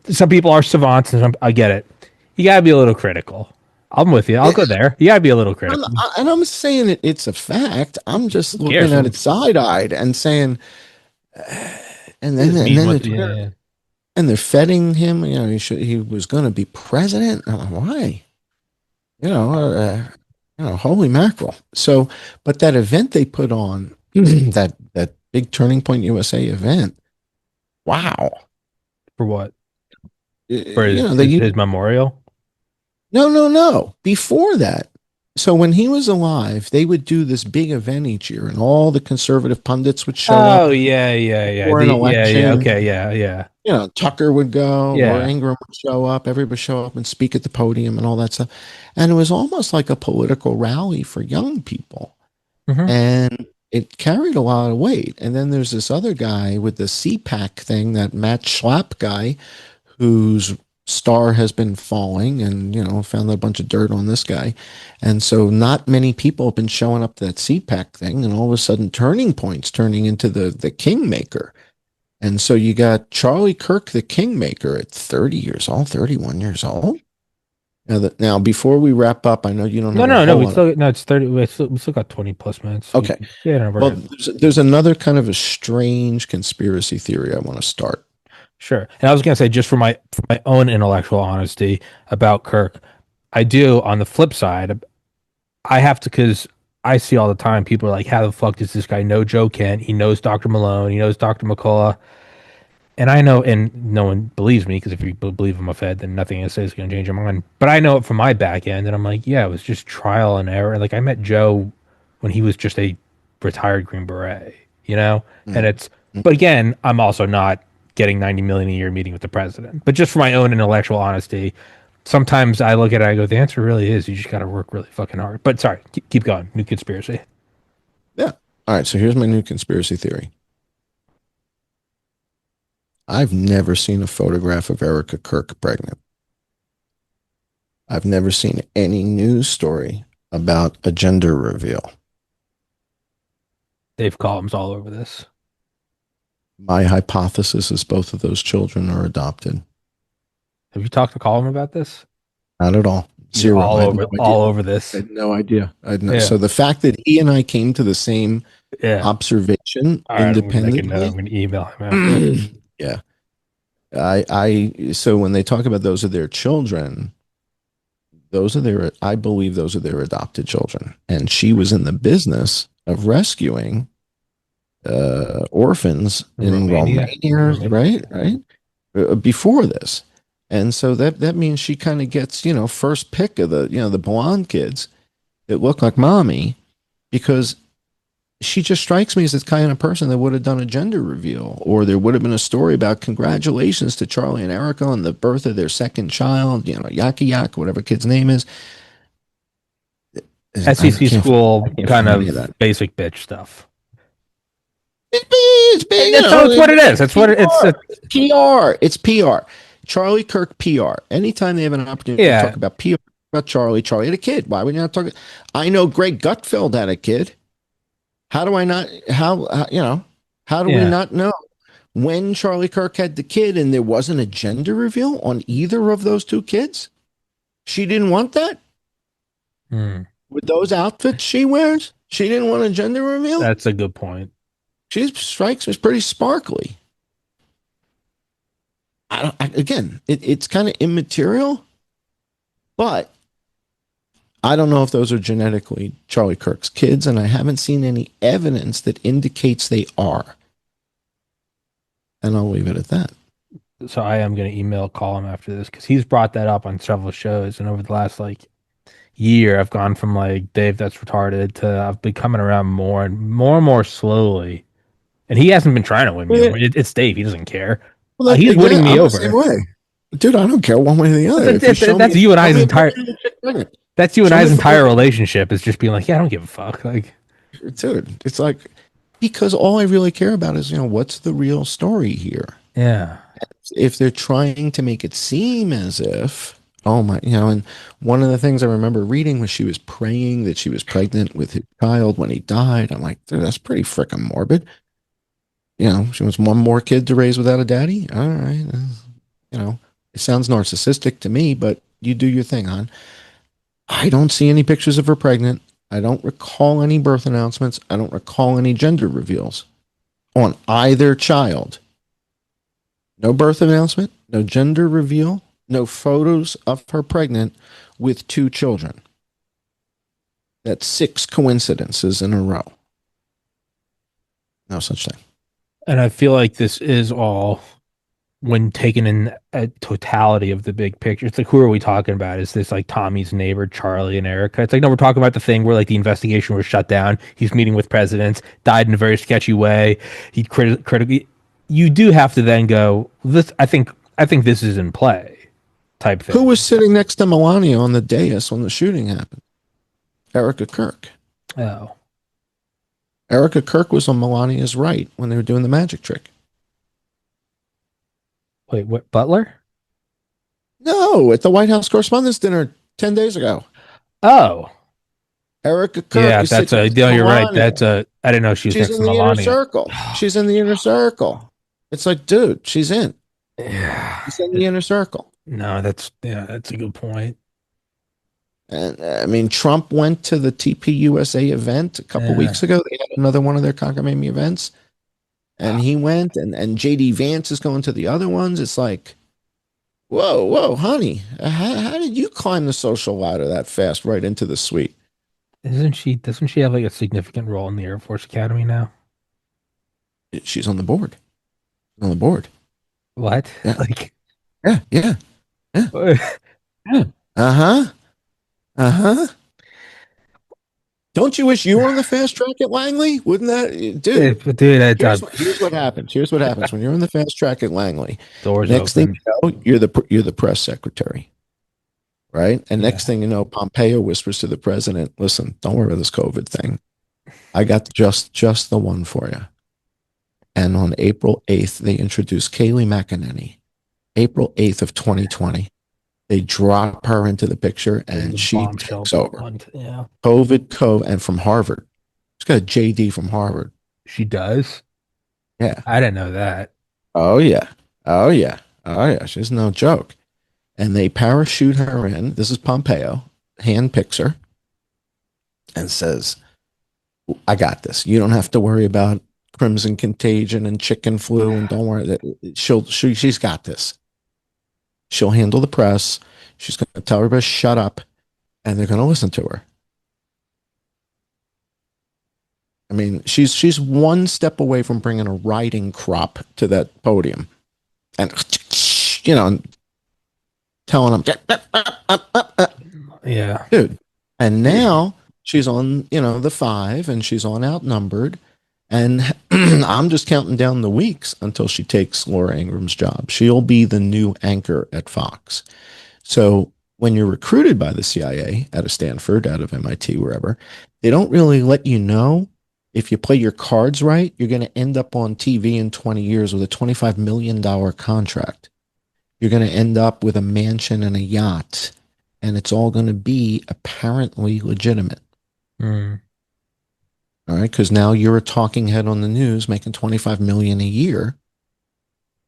[SPEAKER 1] Some people are savants, and I get it. You gotta be a little critical. I'm with you. I'll go there. You gotta be a little critical.
[SPEAKER 2] I'm saying it's a fact. I'm just looking at it side-eyed and saying, and they're feting him. He was going to be president. Why? Holy mackerel. So, but that event they put on, that big Turning Point USA event. Wow.
[SPEAKER 1] For what? For his memorial?
[SPEAKER 2] No. Before that. So when he was alive, they would do this big event each year, and all the conservative pundits would show up.
[SPEAKER 1] Oh, yeah.
[SPEAKER 2] For an election.
[SPEAKER 1] Okay, yeah.
[SPEAKER 2] Tucker would go, or Ingram would show up. Everybody would show up and speak at the podium and all that stuff. And it was almost like a political rally for young people. Mm-hmm. And it carried a lot of weight. And then there's this other guy with the CPAC thing, that Matt Schlapp guy, whose star has been falling, and found a bunch of dirt on this guy, and so not many people have been showing up to that CPAC thing, and all of a sudden Turning Point's turning into the kingmaker. And so you got Charlie Kirk, the kingmaker, at 30 years old, 31 years old. Now before we wrap up, I know you don't have
[SPEAKER 1] it's 30. We still got 20 plus minutes.
[SPEAKER 2] Okay. Well, there's another kind of a strange conspiracy theory I want to start.
[SPEAKER 1] Sure. And I was going to say, just for my own intellectual honesty about Kirk, I do, on the flip side, I have to, because I see all the time. People are like, how the fuck does this guy know Joe Kent? He knows Dr. Malone. He knows Dr. McCullough. And I know, and no one believes me because if you believe I'm a Fed, then nothing I say is going to change your mind. But I know it from my back end, and I'm like, yeah, it was just trial and error. Like I met Joe when he was just a retired Green Beret, you know. And it's, but again, I'm also not getting 90 million a year meeting with the president. But just for my own intellectual honesty, sometimes I look at it, I go, the answer really is you just got to work really fucking hard. But sorry, keep going. New conspiracy.
[SPEAKER 2] Yeah. All right. So here's my new conspiracy theory. I've never seen a photograph of Erica Kirk pregnant. I've never seen any news story about a gender reveal.
[SPEAKER 1] They have columns all over this.
[SPEAKER 2] My hypothesis is both of those children are adopted.
[SPEAKER 1] Have you talked to Colin about this?
[SPEAKER 2] Not at all. Zero.
[SPEAKER 1] All over this.
[SPEAKER 2] I had no idea. So the fact that he and I came to the same observation independently.
[SPEAKER 1] I'm going to email him.
[SPEAKER 2] Yeah. So when they talk about those are their children, I believe those are their adopted children. And she was in the business of rescuing orphans in Romania, right? Before this. And so that means she kind of gets, first pick of the blonde kids that look like mommy, because she just strikes me as the kind of person that would have done a gender reveal, or there would have been a story about congratulations to Charlie and Erica on the birth of their second child, Yaki Yak, whatever kid's name is.
[SPEAKER 1] SEC school kind of basic bitch stuff.
[SPEAKER 2] It's
[SPEAKER 1] what it is. That's what it's
[SPEAKER 2] PR. It's PR. Charlie Kirk PR. Anytime they have an opportunity to talk about PR, about Charlie had a kid. Why would you not talk? I know Greg Gutfeld had a kid. How do I not? How do we not know when Charlie Kirk had the kid and there wasn't a gender reveal on either of those two kids? She didn't want that. With those outfits she wears, she didn't want a gender reveal.
[SPEAKER 1] That's a good point.
[SPEAKER 2] She strikes me as pretty sparkly. It's kind of immaterial, but I don't know if those are genetically Charlie Kirk's kids, and I haven't seen any evidence that indicates they are. And I'll leave it at that.
[SPEAKER 1] So I am going to email Colin after this because he's brought that up on several shows, and over the last year, I've gone from Dave, that's retarded, to I've been coming around more and more slowly. And he hasn't been trying to win me over. It's Dave. He doesn't care. Well, he's winning me over.
[SPEAKER 2] Same way. Dude, I don't care one way or the other.
[SPEAKER 1] That's you and I's entire. That's you and I's entire relationship is just being like, yeah, I don't give a fuck.
[SPEAKER 2] Dude, it's because all I really care about is what's the real story here.
[SPEAKER 1] Yeah.
[SPEAKER 2] If they're trying to make it seem as if, and one of the things I remember reading was she was praying that she was pregnant with his child when he died. I'm like, dude, that's pretty freaking morbid. She wants one more kid to raise without a daddy. All right. It sounds narcissistic to me, but you do your thing, hon. I don't see any pictures of her pregnant. I don't recall any birth announcements. I don't recall any gender reveals on either child. No birth announcement, no gender reveal, no photos of her pregnant with two children. That's 6 coincidences in a row. No such thing.
[SPEAKER 1] And I feel like this is all when taken in a totality of the big picture. It's who are we talking about? Is this Tommy's neighbor, Charlie and Erica? It's no, we're talking about the thing where the investigation was shut down. He's meeting with presidents, died in a very sketchy way. He critically. You do have to then go, this. I think this is in play, type thing.
[SPEAKER 2] Who was sitting next to Melania on the dais when the shooting happened? Erica Kirk.
[SPEAKER 1] Oh.
[SPEAKER 2] Erica Kirk was on Melania's right when they were doing the magic trick.
[SPEAKER 1] Wait, what? Butler?
[SPEAKER 2] No, at the White House Correspondents' Dinner 10 days ago.
[SPEAKER 1] Oh.
[SPEAKER 2] Erica Kirk.
[SPEAKER 1] Yeah, that's you're right. I didn't know she was next to Melania.
[SPEAKER 2] Inner circle. She's in the inner circle. It's dude, she's in.
[SPEAKER 1] Yeah.
[SPEAKER 2] She's in the inner circle.
[SPEAKER 1] No, that's a good point.
[SPEAKER 2] And Trump went to the TPUSA event a couple weeks ago. They had another one of their cockamamie events. And he went, and JD Vance is going to the other ones. It's whoa, honey. How did you climb the social ladder that fast right into the suite?
[SPEAKER 1] Doesn't she have like a significant role in the Air Force Academy now?
[SPEAKER 2] She's on the board. On the board.
[SPEAKER 1] What?
[SPEAKER 2] Yeah.
[SPEAKER 1] Like,
[SPEAKER 2] Yeah. Yeah. Yeah. Yeah. Uh-huh. Uh-huh. Don't you wish you were on the fast track at Langley? Wouldn't that, dude?
[SPEAKER 1] dude,
[SPEAKER 2] Here's what happens. Here's what happens when you're on the fast track at Langley.
[SPEAKER 1] doors
[SPEAKER 2] Next thing
[SPEAKER 1] open.
[SPEAKER 2] you know, you're the press secretary, right? And
[SPEAKER 1] Yeah.
[SPEAKER 2] next thing you know, Pompeo whispers to the president, "Listen, don't worry about this COVID thing. I got just the one for you." And on April 8th, they introduced Kayleigh McEnany. April 8th of 2020, they drop her into the picture, and she
[SPEAKER 1] Bombshell
[SPEAKER 2] takes over.
[SPEAKER 1] blunt. Yeah.
[SPEAKER 2] COVID, and from Harvard. She's got a JD from Harvard.
[SPEAKER 1] She does?
[SPEAKER 2] Yeah.
[SPEAKER 1] I didn't know that.
[SPEAKER 2] Oh yeah. Oh yeah. Oh yeah. She's no joke. And they parachute her in. This is Pompeo, hand picks her, and says, "I got this. You don't have to worry about crimson contagion and chicken flu, and don't worry that she's got this. She'll handle the press. She's going to tell everybody shut up, and they're going to listen to her." I mean, she's one step away from bringing a riding crop to that podium, and telling them,
[SPEAKER 1] Yeah.
[SPEAKER 2] dude. And now she's on, the 5, and she's on Outnumbered, and I'm just counting down the weeks until she takes Laura Ingram's job. She'll be the new anchor at Fox. So when you're recruited by the CIA out of Stanford, out of MIT, wherever, they don't really let you know. If you play your cards right, you're going to end up on TV in 20 years with a $25 million contract. You're going to end up with a mansion and a yacht, and it's all going to be apparently legitimate.
[SPEAKER 1] Mm.
[SPEAKER 2] All right, because now you're a talking head on the news making $25 million a year,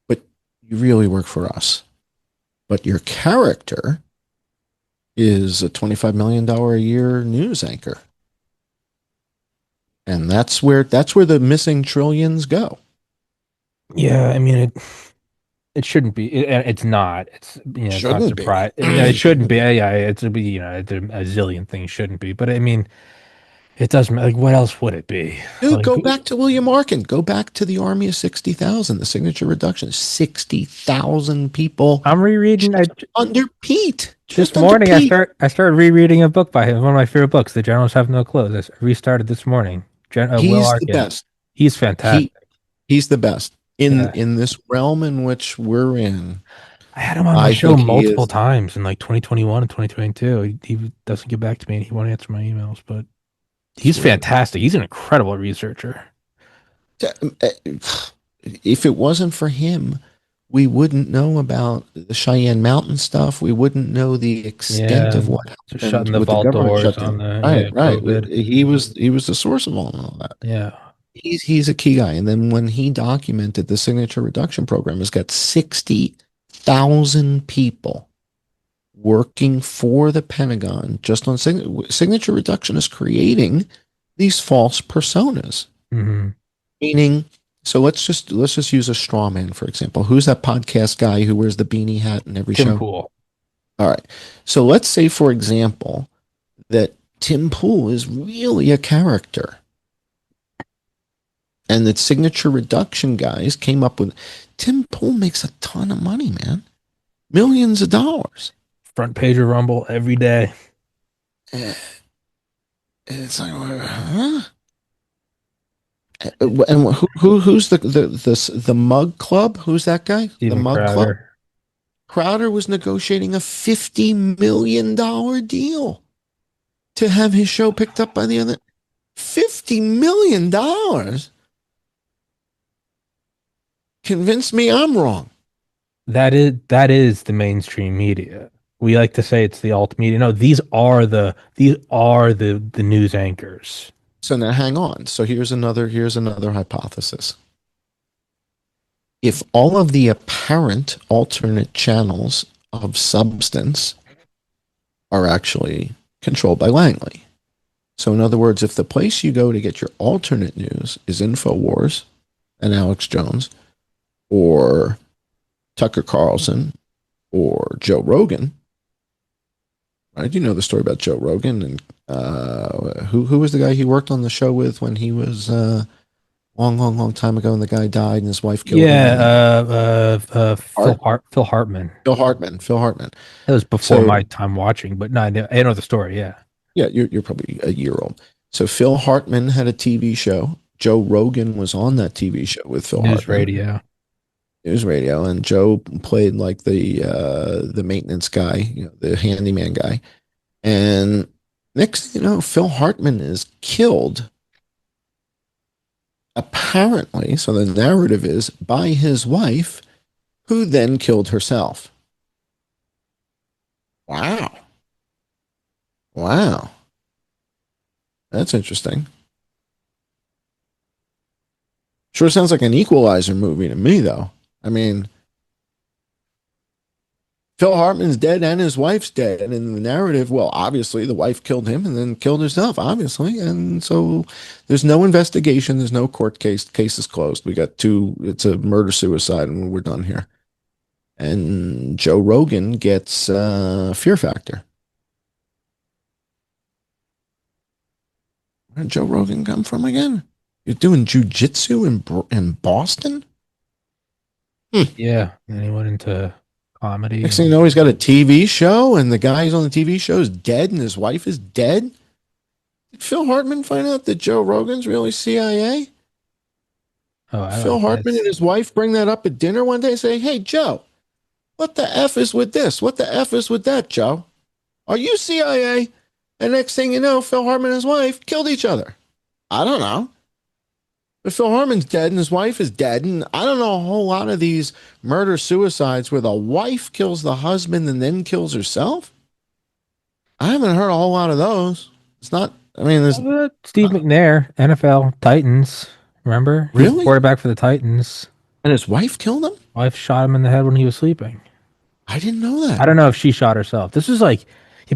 [SPEAKER 2] but you really work for us. But your character is a $25 million a year news anchor. And that's where the missing trillions go.
[SPEAKER 1] Yeah, I mean it shouldn't be. It's not. It's it's not
[SPEAKER 2] Shouldn't be.
[SPEAKER 1] surprise. It shouldn't be. Yeah, it's a zillion things shouldn't be. But I mean, it doesn't. Like, what else would it be?
[SPEAKER 2] Dude,
[SPEAKER 1] Like,
[SPEAKER 2] go back to William Arkin. Go back to the Army of 60,000, the signature reduction. 60,000 people
[SPEAKER 1] I'm rereading.
[SPEAKER 2] under Pete.
[SPEAKER 1] This morning, I started rereading a book by him. One of my favorite books, The Generals Have No Clothes. I restarted this morning. Will
[SPEAKER 2] He's
[SPEAKER 1] Arkin.
[SPEAKER 2] the best.
[SPEAKER 1] He's fantastic.
[SPEAKER 2] He's the best in this realm in which we're in.
[SPEAKER 1] I had him on my show multiple times in like 2021 and 2022. He doesn't get back to me, and he won't answer my emails, but he's fantastic. He's an incredible researcher.
[SPEAKER 2] If it wasn't for him, we wouldn't know about the Cheyenne Mountain stuff. We wouldn't know the extent of what happened
[SPEAKER 1] shutting the vault doors on the
[SPEAKER 2] right.
[SPEAKER 1] COVID.
[SPEAKER 2] He was the source of all that.
[SPEAKER 1] Yeah,
[SPEAKER 2] he's a key guy. And then when he documented the signature reduction program, it's got 60,000 people working for the Pentagon just on signature reduction is creating these false personas, meaning. So let's just use a straw man, for example. Who's that podcast guy who wears the beanie hat in every show?
[SPEAKER 1] Tim Pool.
[SPEAKER 2] All right. So let's say, for example, that Tim Pool is really a character. And that signature reduction guys came up with Tim Pool makes a ton of money, man. Millions of dollars.
[SPEAKER 1] Front page of Rumble every day.
[SPEAKER 2] It's like, huh? And who's the Mug Club? Who's that guy?
[SPEAKER 1] Steven
[SPEAKER 2] the Mug
[SPEAKER 1] Crowder.
[SPEAKER 2] Club. Crowder was negotiating a $50 million deal to have his show picked up by the other. $50 million. Convince me I'm wrong.
[SPEAKER 1] That is the mainstream media. We like to say it's the alt media. No, these are the news anchors.
[SPEAKER 2] So now hang on. So here's another hypothesis. If all of the apparent alternate channels of substance are actually controlled by Langley. So in other words, if the place you go to get your alternate news is InfoWars and Alex Jones or Tucker Carlson or Joe Rogan, right? You know the story about Joe Rogan and who was the guy he worked on the show with when he was long time ago, and the guy died and his wife killed him.
[SPEAKER 1] Phil Hartman.
[SPEAKER 2] Phil Hartman.
[SPEAKER 1] That was before
[SPEAKER 2] So
[SPEAKER 1] my time watching, but no, I know the story. Yeah.
[SPEAKER 2] yeah, you're probably a year old. So Phil Hartman had a TV show. Joe Rogan was on that TV show with Phil
[SPEAKER 1] News
[SPEAKER 2] Hartman. News radio, and Joe played like the maintenance guy, the handyman guy. And next thing you know, Phil Hartman is killed, apparently, so the narrative is, by his wife, who then killed herself. Wow. Wow. That's interesting. Sure sounds like an Equalizer movie to me, though. I mean, Phil Hartman's dead and his wife's dead. And in the narrative, well, obviously the wife killed him and then killed herself, obviously. And so there's no investigation. There's no court case. Case is closed. We got it's a murder-suicide and we're done here. And Joe Rogan gets Fear Factor. Where did Joe Rogan come from again? You're doing jujitsu in Boston?
[SPEAKER 1] Yeah. And he went into comedy.
[SPEAKER 2] Next thing you know, he's got a TV show, and the guy who's on the TV show is dead, and his wife is dead. Did Phil Hartman find out that Joe Rogan's really CIA? Phil Hartman and his wife bring that up at dinner one day and say, "Hey, Joe, what the F is with this? What the F is with that, Joe? Are you CIA?" And next thing you know, Phil Hartman and his wife killed each other. I don't know. But Phil Hartman's dead and his wife is dead. And I don't know a whole lot of these murder-suicides where the wife kills the husband and then kills herself. I haven't heard a whole lot of those. It's not, I mean, there's
[SPEAKER 1] Steve McNair, NFL, Titans. Remember?
[SPEAKER 2] Really?
[SPEAKER 1] He was quarterback for the Titans.
[SPEAKER 2] And his wife killed him?
[SPEAKER 1] Wife shot him in the head when he was sleeping.
[SPEAKER 2] I didn't know that.
[SPEAKER 1] I don't know if she shot herself. This was like,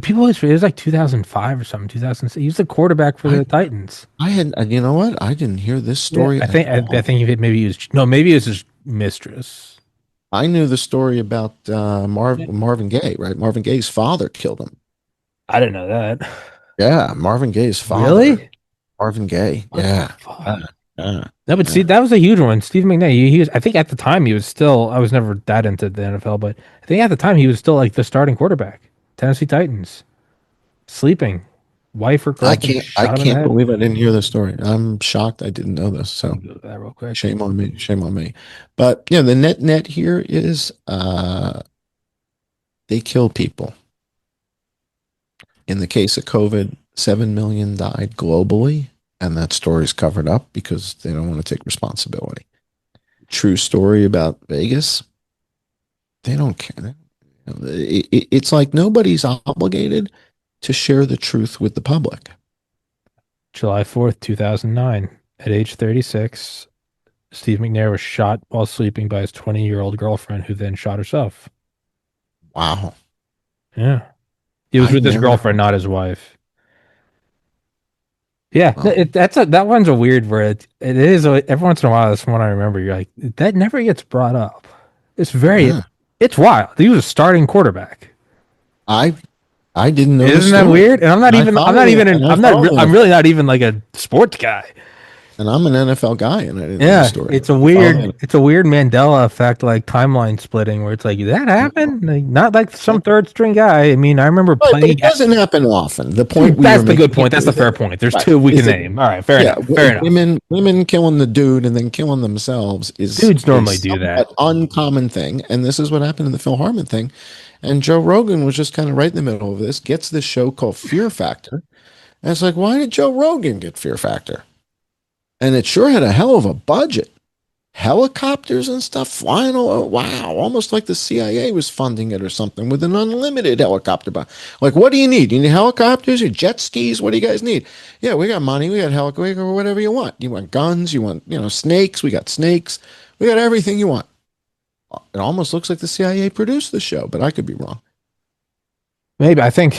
[SPEAKER 1] people always, it was like 2005 or something, 2006. He was the quarterback for the Titans.
[SPEAKER 2] I had, you know what? I didn't hear this story.
[SPEAKER 1] Yeah, I think maybe it was his mistress.
[SPEAKER 2] I knew the story about Marvin Gaye, right? Marvin Gaye's father killed him.
[SPEAKER 1] I didn't know that.
[SPEAKER 2] Yeah, Marvin Gaye's father.
[SPEAKER 1] Really?
[SPEAKER 2] Marvin Gaye. Yeah.
[SPEAKER 1] No, but see, that was a huge one. Steve McNair, he was, I think at the time he was still, I was never that into the NFL, but I think at the time he was still like the starting quarterback. Tennessee Titans. Sleeping. Wife or girlfriend.
[SPEAKER 2] I can't believe I didn't hear this story. I'm shocked I didn't know this. So
[SPEAKER 1] that real quick.
[SPEAKER 2] Shame on me. Shame on me. But yeah, the net here is they kill people. In the case of COVID, 7 million died globally, and that story's covered up because they don't want to take responsibility. True story about Vegas. They don't care. It's like nobody's obligated to share the truth with the public.
[SPEAKER 1] July 4th, 2009. At age 36, Steve McNair was shot while sleeping by his 20-year-old girlfriend, who then shot herself.
[SPEAKER 2] Wow.
[SPEAKER 1] Yeah. He was with his girlfriend, not his wife. Yeah, that one's a weird where it is every once in a while. That's one I remember. You're like, that never gets brought up. It's it's wild. He was a starting quarterback.
[SPEAKER 2] I didn't know.
[SPEAKER 1] Isn't that weird? And I'm really not even like a sports guy.
[SPEAKER 2] And I'm an NFL guy, and I didn't know the story.
[SPEAKER 1] It's a weird Mandela effect, like timeline splitting, where it's like, did that happen? Like, not like some third string guy. I mean, I remember playing.
[SPEAKER 2] But it doesn't happen often. The point
[SPEAKER 1] that's the good point. That's the fair point. There's two we can name. All right, fair enough. Fair enough.
[SPEAKER 2] Women killing the dude and then killing themselves is
[SPEAKER 1] dudes normally do that.
[SPEAKER 2] Uncommon thing, and this is what happened in the Phil Hartman thing. And Joe Rogan was just kind of right in the middle of this. Gets this show called Fear Factor, and it's like, why did Joe Rogan get Fear Factor? And it sure had a hell of a budget. Helicopters and stuff flying all over. Wow, almost like the CIA was funding it or something with an unlimited helicopter. Like, what do you need? You need helicopters or jet skis? What do you guys need? Yeah, we got money. We got helicopters or whatever you want. You want guns? You want, snakes? We got snakes. We got everything you want. It almost looks like the CIA produced the show, but I could be wrong.
[SPEAKER 1] Maybe. I think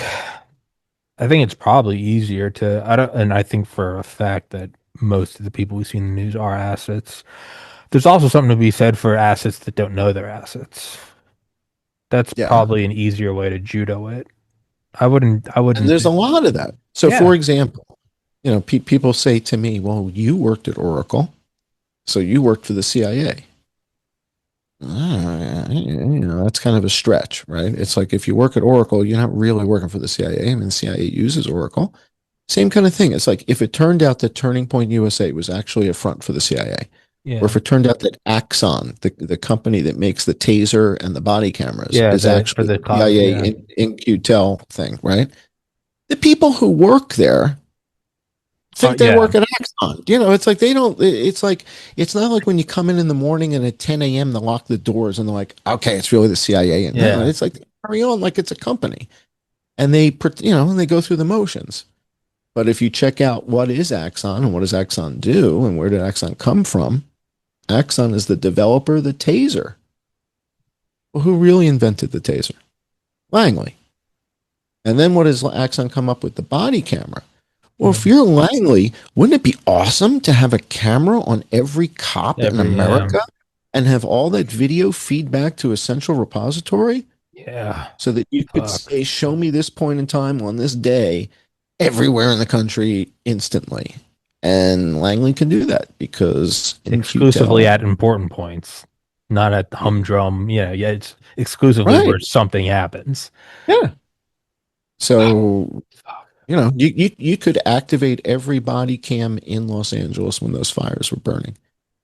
[SPEAKER 1] it's probably easier and I think for a fact that most of the people we see in the news are assets. There's also something to be said for assets that don't know they're assets. That's probably an easier way to judo it. I wouldn't. I
[SPEAKER 2] And
[SPEAKER 1] wouldn't.
[SPEAKER 2] there's a lot of that. So,
[SPEAKER 1] Yeah.
[SPEAKER 2] for example, people say to me, well, you worked at Oracle, so you worked for the CIA. That's kind of a stretch, right? It's like if you work at Oracle, you're not really working for the CIA. I mean, the CIA uses Oracle. Same kind of thing. It's like if it turned out that Turning Point USA was actually a front for the CIA, or
[SPEAKER 1] Yeah.
[SPEAKER 2] if it turned out that Axon, the company that makes the taser and the body cameras,
[SPEAKER 1] Yeah.
[SPEAKER 2] is
[SPEAKER 1] For
[SPEAKER 2] actually
[SPEAKER 1] the
[SPEAKER 2] the CIA
[SPEAKER 1] yeah.
[SPEAKER 2] in QTEL thing, right? The people who work there think they
[SPEAKER 1] Yeah.
[SPEAKER 2] work at Axon. It's like they don't. It's like it's not like when you come in the morning and at 10 a.m. they lock the doors and they're like, okay, it's really the CIA. And no,
[SPEAKER 1] Yeah.
[SPEAKER 2] it's like they carry on like it's a company, and they go through the motions. But if you check out what is Axon and what does Axon do and where did Axon come from, Axon is the developer of the taser. Well, who really invented the taser? Langley. And then what does Axon come up with? The body camera. Well, if you're Langley, wouldn't it be awesome to have a camera on every cop in America and have all that video feedback to a central repository?
[SPEAKER 1] Yeah.
[SPEAKER 2] So that you could say, show me this point in time on this day everywhere in the country instantly. And Langley can do that because
[SPEAKER 1] exclusively at important points, not at the humdrum. Yeah. It's exclusively where something happens.
[SPEAKER 2] Yeah. So, you could activate every body cam in Los Angeles when those fires were burning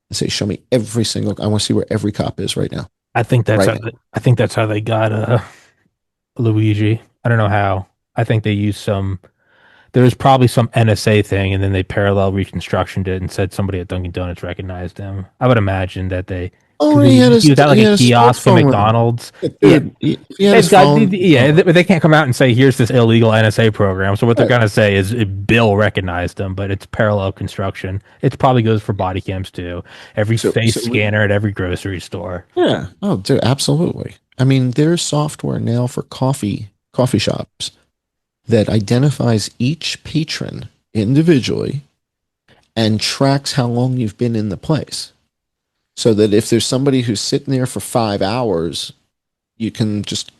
[SPEAKER 2] and say, show me every single, I want to see where every cop is right now.
[SPEAKER 1] I think that's how they got Luigi. I don't know how. I think they used there was probably some NSA thing, and then they parallel reconstructioned it and said somebody at Dunkin' Donuts recognized him. I would imagine that they he was at like a kiosk for McDonald's.
[SPEAKER 2] Dude,
[SPEAKER 1] they can't come out and say here's this illegal NSA program. So what they're gonna say is Bill recognized him, but it's parallel construction. It probably goes for body cams too. Every face scanner at every grocery store.
[SPEAKER 2] Yeah. Oh, dude, absolutely. I mean, there's software now for coffee shops that identifies each patron individually and tracks how long you've been in the place. So that if there's somebody who's sitting there for 5 hours, you can just,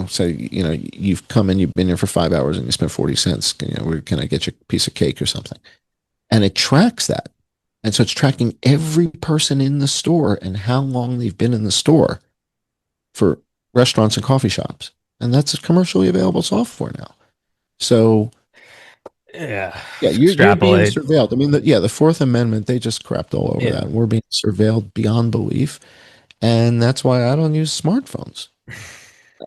[SPEAKER 2] say, you've come in, you've been here for 5 hours and you spent 40 cents. Can I get you a piece of cake or something? And it tracks that. And so it's tracking every person in the store and how long they've been in the store for restaurants and coffee shops. And that's a commercially available software now. So, you're being surveilled. I mean, the Fourth Amendment, they just crapped all over that. We're being surveilled beyond belief. And that's why I don't use smartphones.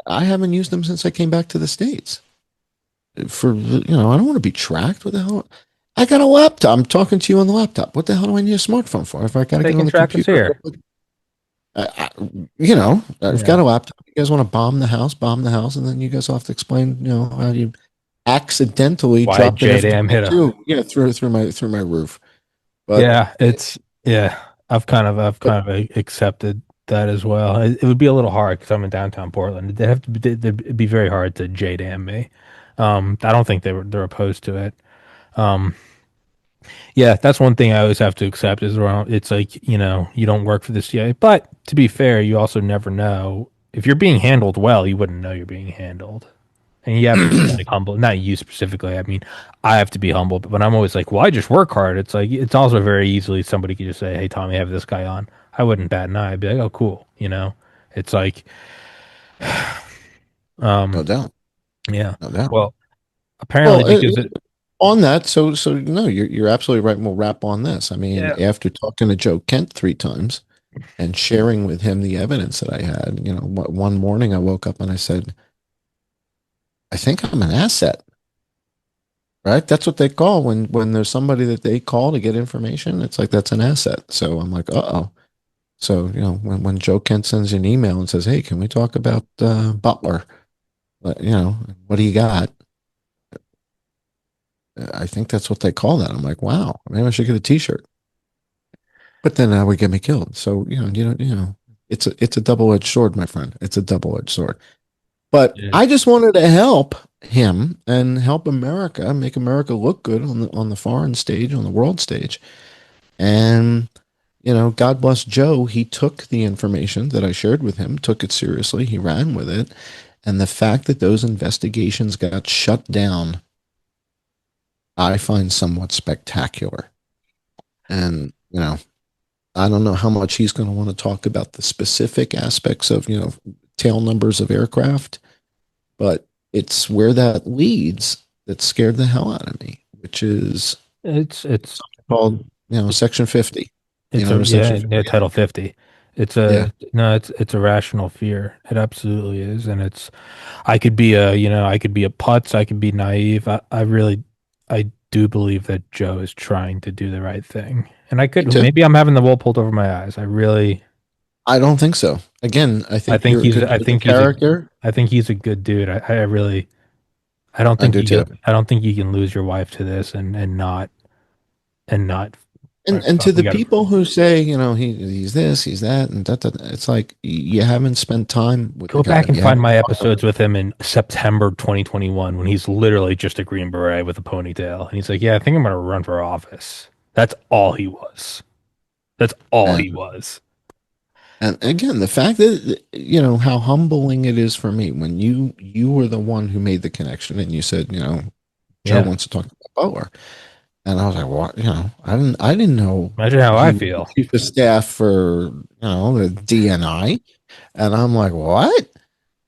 [SPEAKER 2] I haven't used them since I came back to the States. I don't want to be tracked. What the hell? I got a laptop. I'm talking to you on the laptop. What the hell do I need a smartphone for? If I got to get on the computer. I've got a laptop. You guys want to bomb the house, and then you guys have to explain, how you accidentally dropped
[SPEAKER 1] JDAM hit
[SPEAKER 2] through my roof. But
[SPEAKER 1] I've kind of accepted that as well. It would be a little hard because I'm in downtown Portland. It'd be very hard to JDAM me. I don't think they're opposed to it. That's one thing I always have to accept is it's like, you don't work for the CIA, but to be fair, you also never know if you're being handled well, you wouldn't know you're being handled. And you have to be like humble. Not you specifically. I mean, I have to be humble, but I'm always like, well, I just work hard. It's like, it's also very easily somebody could just say, hey, Tommy, have this guy on. I wouldn't bat an eye. I'd be like, oh, cool. It's like,
[SPEAKER 2] no doubt.
[SPEAKER 1] Yeah.
[SPEAKER 2] No doubt.
[SPEAKER 1] Well, apparently because
[SPEAKER 2] on that, so no, you're absolutely right. And we'll wrap on this. I mean, after talking to Joe Kent 3 times and sharing with him the evidence that I had, one morning I woke up and I said, I think I'm an asset, right? That's what they call when there's somebody that they call to get information. It's like, that's an asset. So I'm like, uh-oh. So, when Joe Kent sends you an email and says, hey, can we talk about Butler? What do you got? I think that's what they call that. I'm like, wow, maybe I should get a t-shirt. But then that would get me killed. So, it's a double-edged sword, my friend. It's a double-edged sword. But I just wanted to help him and help America, make America look good on the foreign stage, on the world stage. And, God bless Joe. He took the information that I shared with him, took it seriously. He ran with it. And the fact that those investigations got shut down, I find somewhat spectacular. And, I don't know how much he's going to want to talk about the specific aspects of, tail numbers of aircraft, but it's where that leads that scared the hell out of me, which is
[SPEAKER 1] it's
[SPEAKER 2] called, Section 50.
[SPEAKER 1] Section 50. Title 50. It's
[SPEAKER 2] Yeah.
[SPEAKER 1] it's a rational fear. It absolutely is, and I could be I could be a putz, I could be naive. I do believe that Joe is trying to do the right thing, and maybe I'm having the wool pulled over my eyes.
[SPEAKER 2] I don't think so. Again, I think you're a good character.
[SPEAKER 1] I think he's a good dude. I don't
[SPEAKER 2] I
[SPEAKER 1] think
[SPEAKER 2] do too.
[SPEAKER 1] I don't think you can lose your wife to this and not and not.
[SPEAKER 2] And to the people who say, he's this, he's that, and that, it's like you haven't spent time with
[SPEAKER 1] Go
[SPEAKER 2] the guy.
[SPEAKER 1] back and find my episodes with him in September 2021 when he's literally just a green beret with a ponytail, and he's like, "Yeah, I think I'm going to run for office." That's all he was. That's all he was.
[SPEAKER 2] And again, the fact that how humbling it is for me when you were the one who made the connection and you said, Joe wants to talk about Butler. And I was like, what? I didn't know.
[SPEAKER 1] Imagine how I feel.
[SPEAKER 2] Chief of staff for, the DNI. And I'm like, what?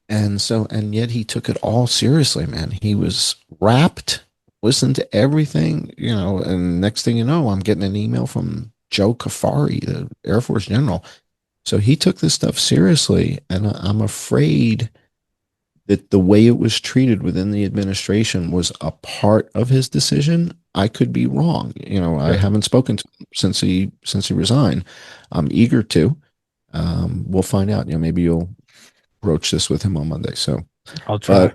[SPEAKER 2] And yet he took it all seriously, man. He was rapt, listened to everything, and next thing you know, I'm getting an email from Joe Kafari, the Air Force general. So he took this stuff seriously. And I'm afraid that the way it was treated within the administration was a part of his decision. I could be wrong. I haven't spoken to him since he resigned. I'm eager to. We'll find out. Maybe you'll broach this with him on Monday. So
[SPEAKER 1] I'll try.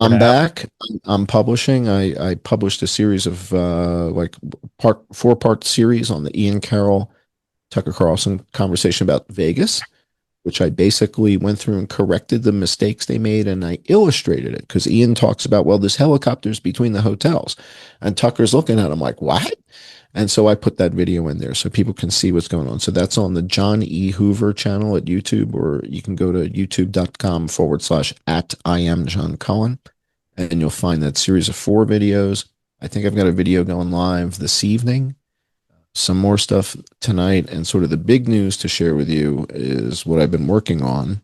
[SPEAKER 2] I'm back. I'm publishing. I published a series of 4-part series on the Ian Carroll, Tucker Carlson conversation about Vegas, which I basically went through and corrected the mistakes they made, and I illustrated it because Ian talks about, well, there's helicopters between the hotels, and Tucker's looking at him like, what? And so I put that video in there so people can see what's going on. So that's on the John E. Hoover channel at YouTube, or you can go to youtube.com/@IamJohnCullen, and you'll find that series of 4 videos. I think I've got a video going live this evening. Some more stuff tonight, and sort of the big news to share with you is what I've been working on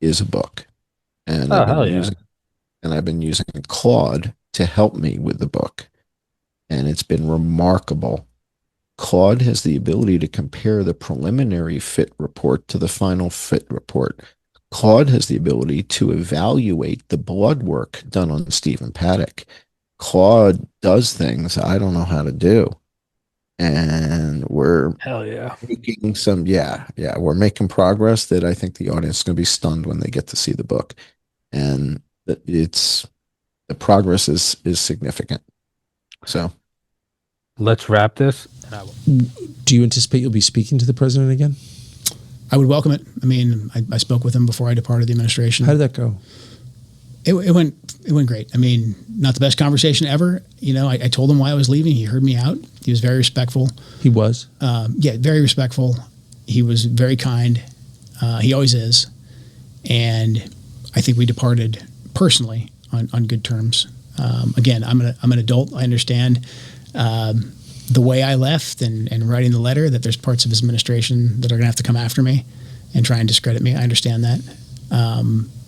[SPEAKER 2] is a book. And I've been using Claude to help me with the book. And it's been remarkable. Claude has the ability to compare the preliminary fit report to the final fit report. Claude has the ability to evaluate the blood work done on Stephen Paddock. Claude does things I don't know how to do. And we're making we're making progress that I think the audience is going to be stunned when they get to see the book. And the progress is significant. So
[SPEAKER 1] let's wrap this.
[SPEAKER 4] Do you anticipate you'll be speaking to the president again?
[SPEAKER 3] I would welcome it. I mean, I spoke with him before I departed the administration.
[SPEAKER 4] How did that go?
[SPEAKER 3] It went great. I mean, not the best conversation ever. I told him why I was leaving. He heard me out. He was very respectful.
[SPEAKER 4] He was?
[SPEAKER 3] Very respectful. He was very kind. He always is. And I think we departed personally on good terms. Again, I'm an adult. I understand the way I left and writing the letter, that there's parts of his administration that are going to have to come after me and try and discredit me. I understand that.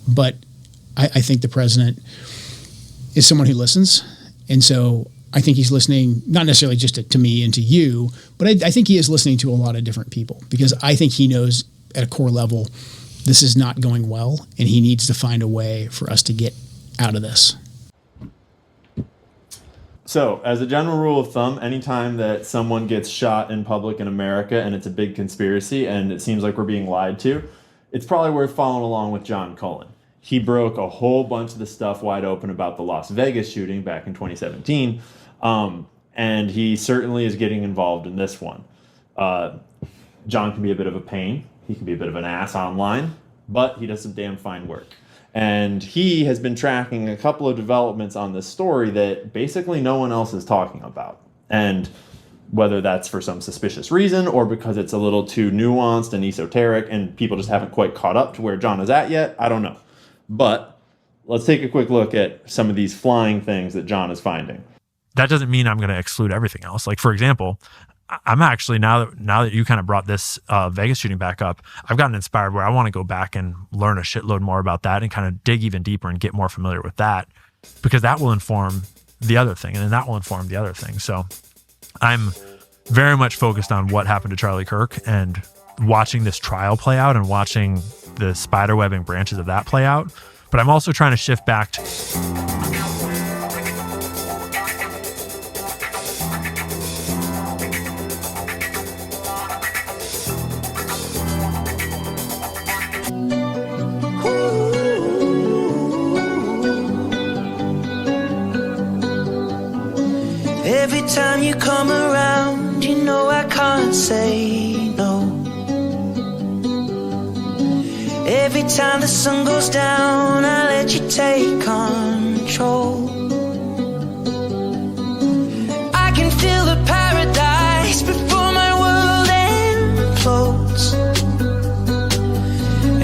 [SPEAKER 3] But I think the president is someone who listens. And so I think he's listening, not necessarily just to me and to you, but I think he is listening to a lot of different people, because I think he knows at a core level this is not going well, and he needs to find a way for us to get out of this.
[SPEAKER 6] So, as a general rule of thumb, anytime that someone gets shot in public in America and it's a big conspiracy and it seems like we're being lied to, it's probably worth following along with John Cullen. He broke a whole bunch of the stuff wide open about the Las Vegas shooting back in 2017, and he certainly is getting involved in this one. John can be a bit of a pain. He can be a bit of an ass online, but he does some damn fine work. And he has been tracking a couple of developments on this story that basically no one else is talking about. And whether that's for some suspicious reason or because it's a little too nuanced and esoteric and people just haven't quite caught up to where John is at yet, I don't know. But let's take a quick look at some of these flying things that John is finding.
[SPEAKER 7] That doesn't mean I'm going to exclude everything else. Like, for example, I'm actually, now that you kind of brought this Vegas shooting back up, I've gotten inspired where I want to go back and learn a shitload more about that and kind of dig even deeper and get more familiar with that, because that will inform the other thing, and then that will inform the other thing. So I'm very much focused on what happened to Charlie Kirk and watching this trial play out and watching the spiderwebbing branches of that play out. But I'm also trying to shift back to
[SPEAKER 8] every time you come around, you know I can't say no. Every time the sun goes down, I let you take control. I can feel the paradise before my world implodes.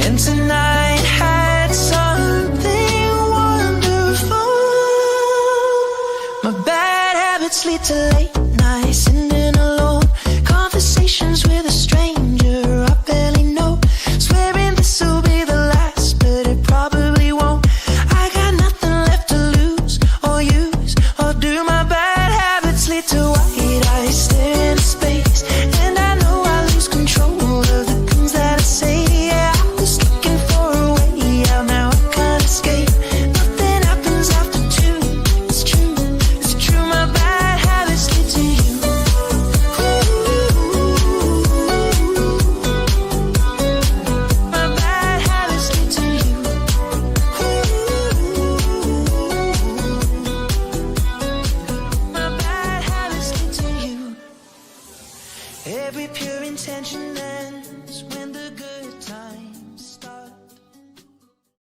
[SPEAKER 8] And tonight had something wonderful. My bad habits lead to